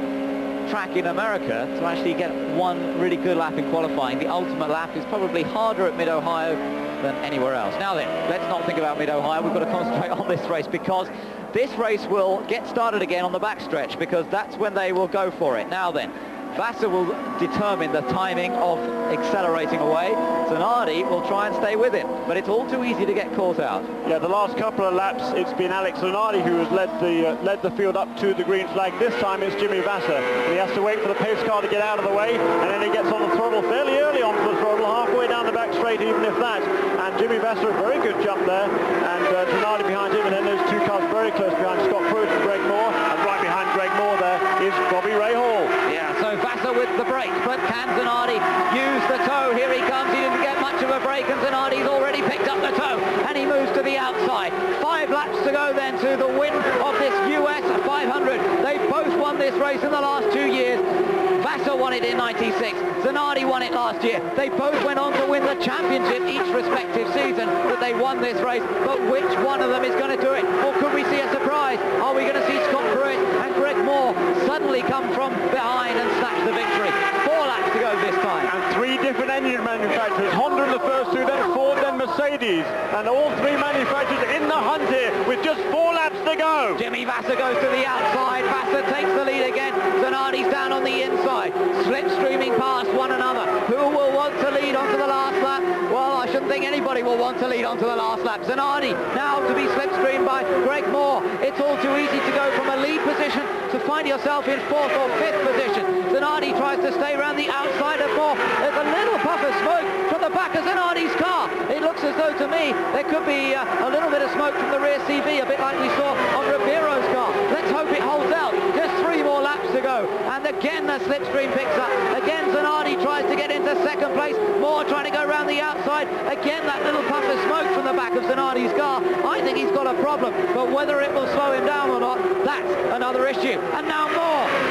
track in America to actually get one really good lap in qualifying. The ultimate lap is probably harder at Mid-Ohio than anywhere else. Now then, let's not think about Mid-Ohio. We've got to concentrate on this race, because this race will get started again on the backstretch, because that's when they will go for it. Now then, Vassar will determine the timing of accelerating away. Zanardi will try and stay with him, but it's all too easy to get caught out. Yeah, the last couple of laps, it's been Alex Zanardi who has led the field up to the green flag. This time it's Jimmy Vassar. He has to wait for the pace car to get out of the way, and then he gets on the throttle fairly early onto the throttle, halfway down the back straight, even if that. And Jimmy Vassar, a very good jump there, and Zanardi behind him, and then those 2 cars very close behind Scott Pruitt and Greg Moore, and right behind Greg Moore there is Bobby Rahal. Yeah, so Vassar with the brake, but can Zanardi use the toe? Here he comes. He didn't get much of a break, and Zanardi's already picked up the toe, and he moves to the outside. 5 laps to go then to the win of this US 500. They both won this race in the last 2 years. Vassar won it in '96. Zanardi won it last year. They both went on to win the championship each respective season that they won this race. But which one of them is going to do it? Or could we see a surprise? Are we going to see Scott Pruitt and Greg Moore suddenly come from behind and snatch the victory? 4 laps to go this time. And 3 different engine manufacturers. Honda in the first 2, then Ford, then Mercedes. And all 3 manufacturers in the hunt here with just 4 laps to go. Jimmy Vassar goes to the outside. Vassar takes the lead again. Zanardi's down on the inside. Slipstreaming past one another. Who will want to lead onto the last lap? Well, I shouldn't think anybody will want to lead onto the last lap. Zanardi now to be slipstreamed by Greg Moore. It's all too easy to go from a lead position to find yourself in 4th or 5th position. Zanardi tries to stay around the outside of Moore. There's a little puff of smoke from the back of Zanardi's car. It looks as though to me there could be a little bit of smoke from the rear CV, a bit like we saw on Ribeiro's car. Let's hope it holds out. Just 3 more laps to go. And again the slipstream picks up. Again Zanardi tries to get into 2nd place. Moore trying to go around the outside. Again that little puff of smoke from the back of Zanardi's car. I think he's got a problem, but whether it will slow him down or not, that's another issue. And now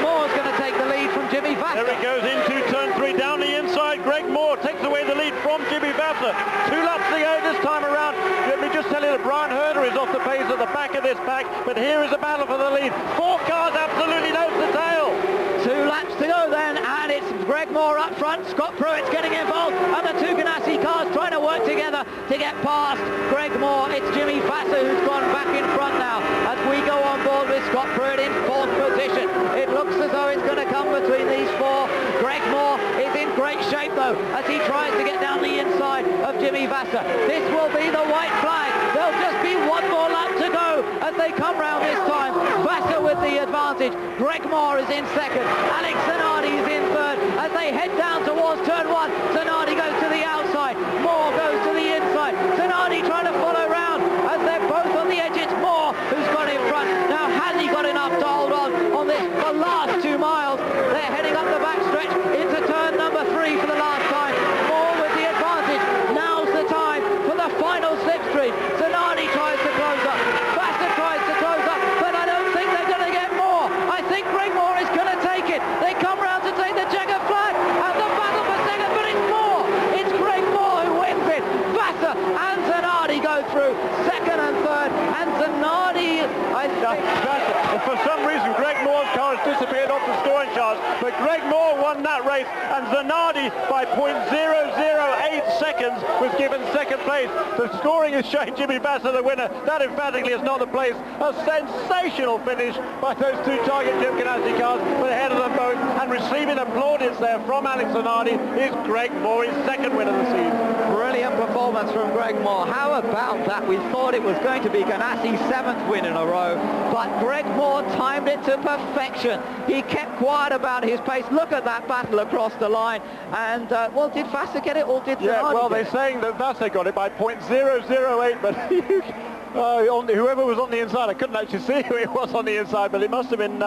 Moore's going to take the lead from Jimmy Vassar. There he goes into turn 3 down the inside. Greg Moore takes away the lead from Jimmy Vassar. 2 laps to go this time around. Let me just tell you that Brian Herder is off the pace at the back of this pack, but here is a battle for the lead. 4 cars absolutely nose to tail. 2 laps to go then, and it's Greg Moore up front. Scott Pruitt's getting involved, and the 2 Ganassi cars trying to work together to get past Greg Moore. It's Jimmy Vassar who's gone back in front now as we go on board with Scott Pruitt in 4th position. It looks as though it's going to come between these 4. Greg Moore is in great shape though as he tries to get down the inside of Jimmy Vassar. This will be the white flag. There'll just be 1 more lap to go as they come round this time. Vassar with the advantage. Greg Moore is in 2nd. Alex Zanardi is in 3rd as they head down towards turn 1. Zanardi goes to the outside. Moore goes to the inside. Zanardi trying to follow round as they're both on the edge. It's Moore who's got in front. Now has he got enough to hold on the last 2 miles? They're heading up the backstretch into turn number 3 for the last time. Moore with the advantage. Now's the time for the final slipstream. Zanardi tries to close up. Vassar tries to close up, but I don't think they're going to get Moore. I think Greg Moore is going to take it. They come round to take the checkered flag and the battle for 2nd, but it's Moore. It's Greg Moore who wins it. Vassar and Zanardi go through 2nd and 3rd, and Zanardi, I think... For some reason, Greg Moore's car has disappeared off the scoring charts, but Greg Moore won that race, and Zanardi by 0.008 seconds was given second place. The scoring is showing Jimmy Vasser the winner. That emphatically is not the place. A sensational finish by those two Target Jim Ganassi cars, but ahead of them both, and receiving plaudits there from Alex Zanardi is Greg Moore, his second win of the season. Brilliant performance from Greg Moore. How about that? We thought it was going to be Ganassi's 7th win in a row, but Greg Moore timed it to perfection. He kept quiet about his pace. Look at that battle across the line. And, well, did Vasser get it, or did Zanardi Yeah, well, they're get it? saying that Vasser got it by 0.008, but whoever was on the inside, I couldn't actually see who it was on the inside, but it must have been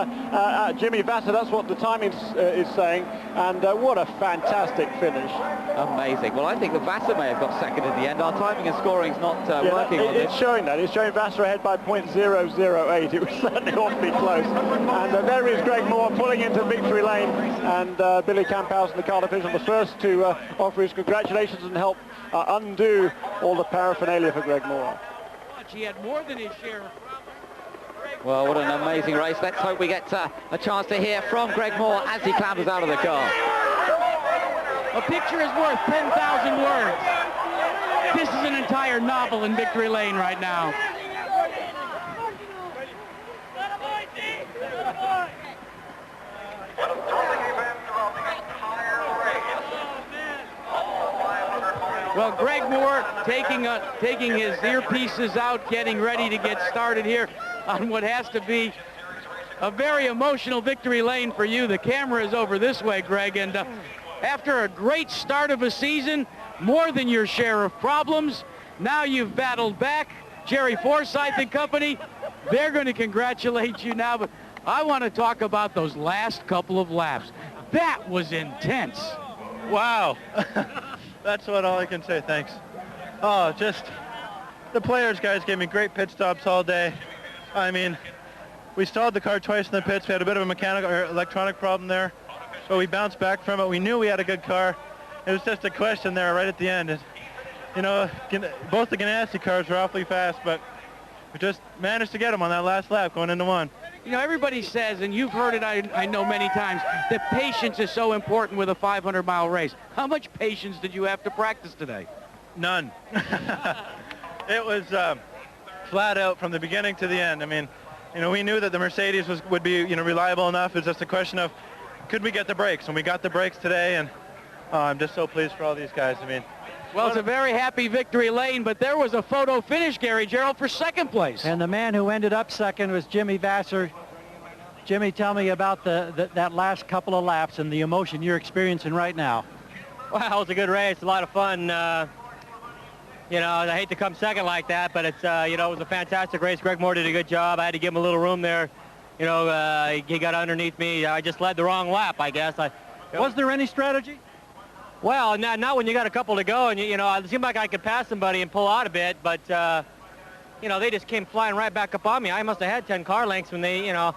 Jimmy Vasser. That's what the timing is saying. And what a fantastic finish. Amazing. Well, I think that Vasser may have got second in the end. Our timing and scoring's not working on this. It's showing that. It's showing Vasser ahead by 0.008. It was certainly awfully close. And there is Greg Moore pulling into victory lane. And Billy Camphouse and the car division, the first to offer his congratulations and help undo all the paraphernalia for Greg Moore. He had more than his share. Well, what an amazing race. Let's hope we get a chance to hear from Greg Moore as he clambers out of the car. A picture is worth 10,000 words. This is an entire novel in victory lane right now. Well, Greg Moore taking his earpieces out, getting ready to get started here on what has to be a very emotional victory lane for you. The camera is over this way, Greg, and after a great start of a season, more than your share of problems, now you've battled back. Jerry Forsythe and company, they're going to congratulate you now, but I want to talk about those last couple of laps. That was intense. Wow. That's what all I can say, thanks. Oh, just the players, guys, gave me great pit stops all day. I mean, we stalled the car twice in the pits. We had a bit of a mechanical or electronic problem there, but we bounced back from it. We knew we had a good car. It was just a question there right at the end. You know, both the Ganassi cars were awfully fast, but we just managed to get them on that last lap going into one. You know, everybody says, and you've heard it, I know many times, that patience is so important with a 500-mile race. How much patience did you have to practice today? None. It was flat out from the beginning to the end. I mean, you know, we knew that the Mercedes would be, you know, reliable enough. It's just a question of, could we get the brakes? And we got the brakes today, and I'm just so pleased for all these guys. I mean, well, it's a very happy victory lane, but there was a photo finish, Gary Gerald, for second place. And the man who ended up second was Jimmy Vasser. Jimmy, tell me about that last couple of laps and the emotion you're experiencing right now. Well, it was a good race, a lot of fun. You know, I hate to come second like that, but it's, you know, it was a fantastic race. Greg Moore did a good job. I had to give him a little room there. You know, he got underneath me. I just led the wrong lap, I guess. Was there any strategy? Well, not when you got a couple to go, and you know, it seemed like I could pass somebody and pull out a bit, but you know, they just came flying right back up on me. I must have had 10 car lengths when they, you know,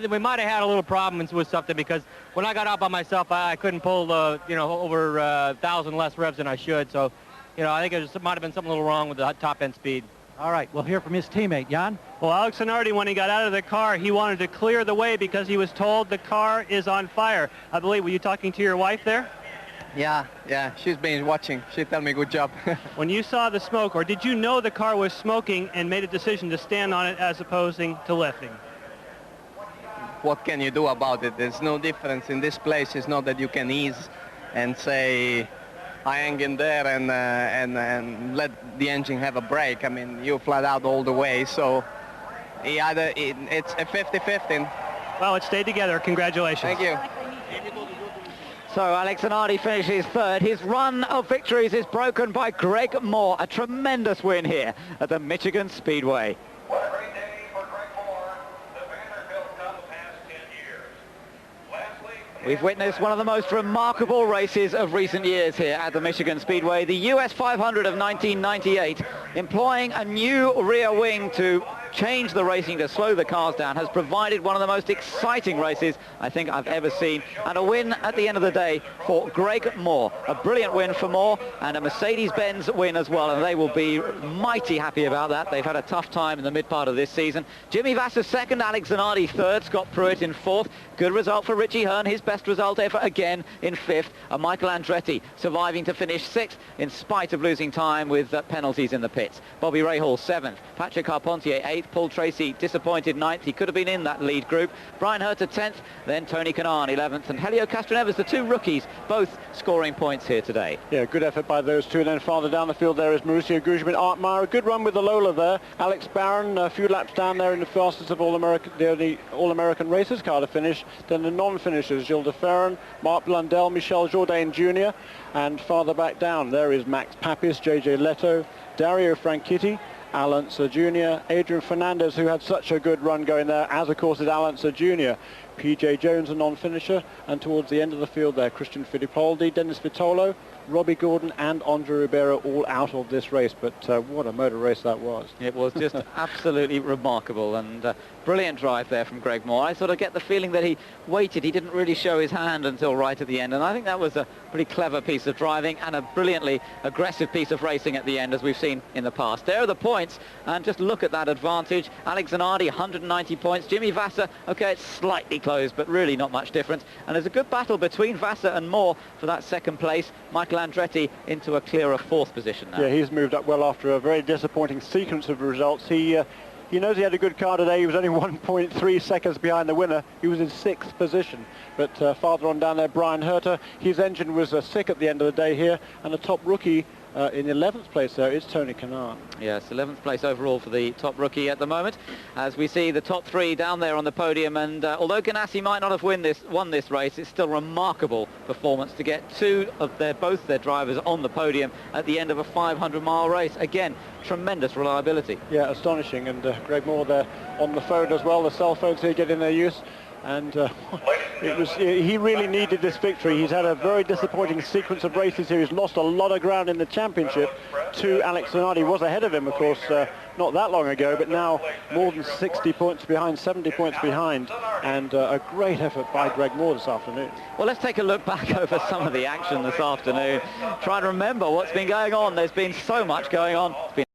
we might have had a little problem with something, because when I got out by myself, I couldn't pull you know, over 1,000 less revs than I should. So, you know, I think it might have been something a little wrong with the top end speed. All right, we'll hear from his teammate, Jan. Well, Alex Zanardi, when he got out of the car, he wanted to clear the way because he was told the car is on fire. I believe, were you talking to your wife there? Yeah, she's been watching. She told me good job. When you saw the smoke, or did you know the car was smoking and made a decision to stand on it as opposing to lifting? What can you do about it? There's no difference in this place. It's not that you can ease and say, I hang in there and let the engine have a break. I mean, you flat out all the way. So it's a 50-50. Well, it stayed together. Congratulations. Thank you. So Alex Zanardi finishes third. His run of victories is broken by Greg Moore. A tremendous win here at the Michigan Speedway. We've witnessed one of the most remarkable races of recent years here at the Michigan Speedway. The US 500 of 1998, employing a new rear wing to changed the racing to slow the cars down, has provided one of the most exciting races I think I've ever seen, and a win at the end of the day for Greg Moore. A brilliant win for Moore, and a Mercedes-Benz win as well, and they will be mighty happy about that. They've had a tough time in the mid part of this season. Jimmy Vasser second, Alex Zanardi third, Scott Pruitt in fourth. Good result for Richie Hearn, his best result ever again in fifth. And Michael Andretti surviving to finish sixth in spite of losing time with penalties in the pits. Bobby Rahal seventh, Patrick Carpentier eighth, Paul Tracy disappointed ninth. He could have been in that lead group. Brian Herter 10th, then Tony Kanaan 11th, and Helio Castroneves, the two rookies, both scoring points here today. Yeah, good effort by those two. And then farther down the field there is Mauricio Guzman, Art Meyer. A good run with the Lola there. Alex Barron, a few laps down there in the fastest of All-American, the only All-American racers car to finish. Then the non-finishers, Gilles de Ferran, Mark Blundell, Michel Jourdain Jr. And farther back down, there is Max Papis, JJ Leto, Dario Franchitti, Alan Sir Jr., Adrian Fernandez, who had such a good run going there, as of course is Alan Sir Jr., PJ Jones, a non-finisher, and towards the end of the field there, Christian Fittipaldi, Dennis Vitolo, Robbie Gordon and Andre Ribeiro all out of this race. But what a motor race that was. It was just absolutely remarkable, and brilliant drive there from Greg Moore. I sort of get the feeling that he waited. He didn't really show his hand until right at the end, and I think that was a pretty clever piece of driving and a brilliantly aggressive piece of racing at the end, as we've seen in the past. There are the points, and just look at that advantage. Alex Zanardi, 190 points. Jimmy Vasser, okay, it's slightly close, but really not much difference. And there's a good battle between Vasser and Moore for that second place. Michael Andretti into a clearer fourth position now. Yeah, he's moved up well after a very disappointing sequence of results. He knows he had a good car today. He was only 1.3 seconds behind the winner. He was in sixth position. But farther on down there, Brian Herter, his engine was sick at the end of the day here. And the top rookie in 11th place there is Tony Kanaan. Yes, 11th place overall for the top rookie at the moment, as we see the top three down there on the podium. And although Ganassi might not have won this race, it's still remarkable performance to get both their drivers on the podium at the end of a 500-mile race. Again, tremendous reliability. Yeah, astonishing. And Greg Moore there on the phone as well. The cell phones here getting their use. And he really needed this victory. He's had a very disappointing sequence of races here. He's lost a lot of ground in the championship to Alex Zanardi. Was ahead of him, of course, not that long ago, but now more than 60 points behind, 70 points behind, and a great effort by Greg Moore this afternoon. Well, let's take a look back over some of the action this afternoon. Try to remember what's been going on. There's been so much going on. It's been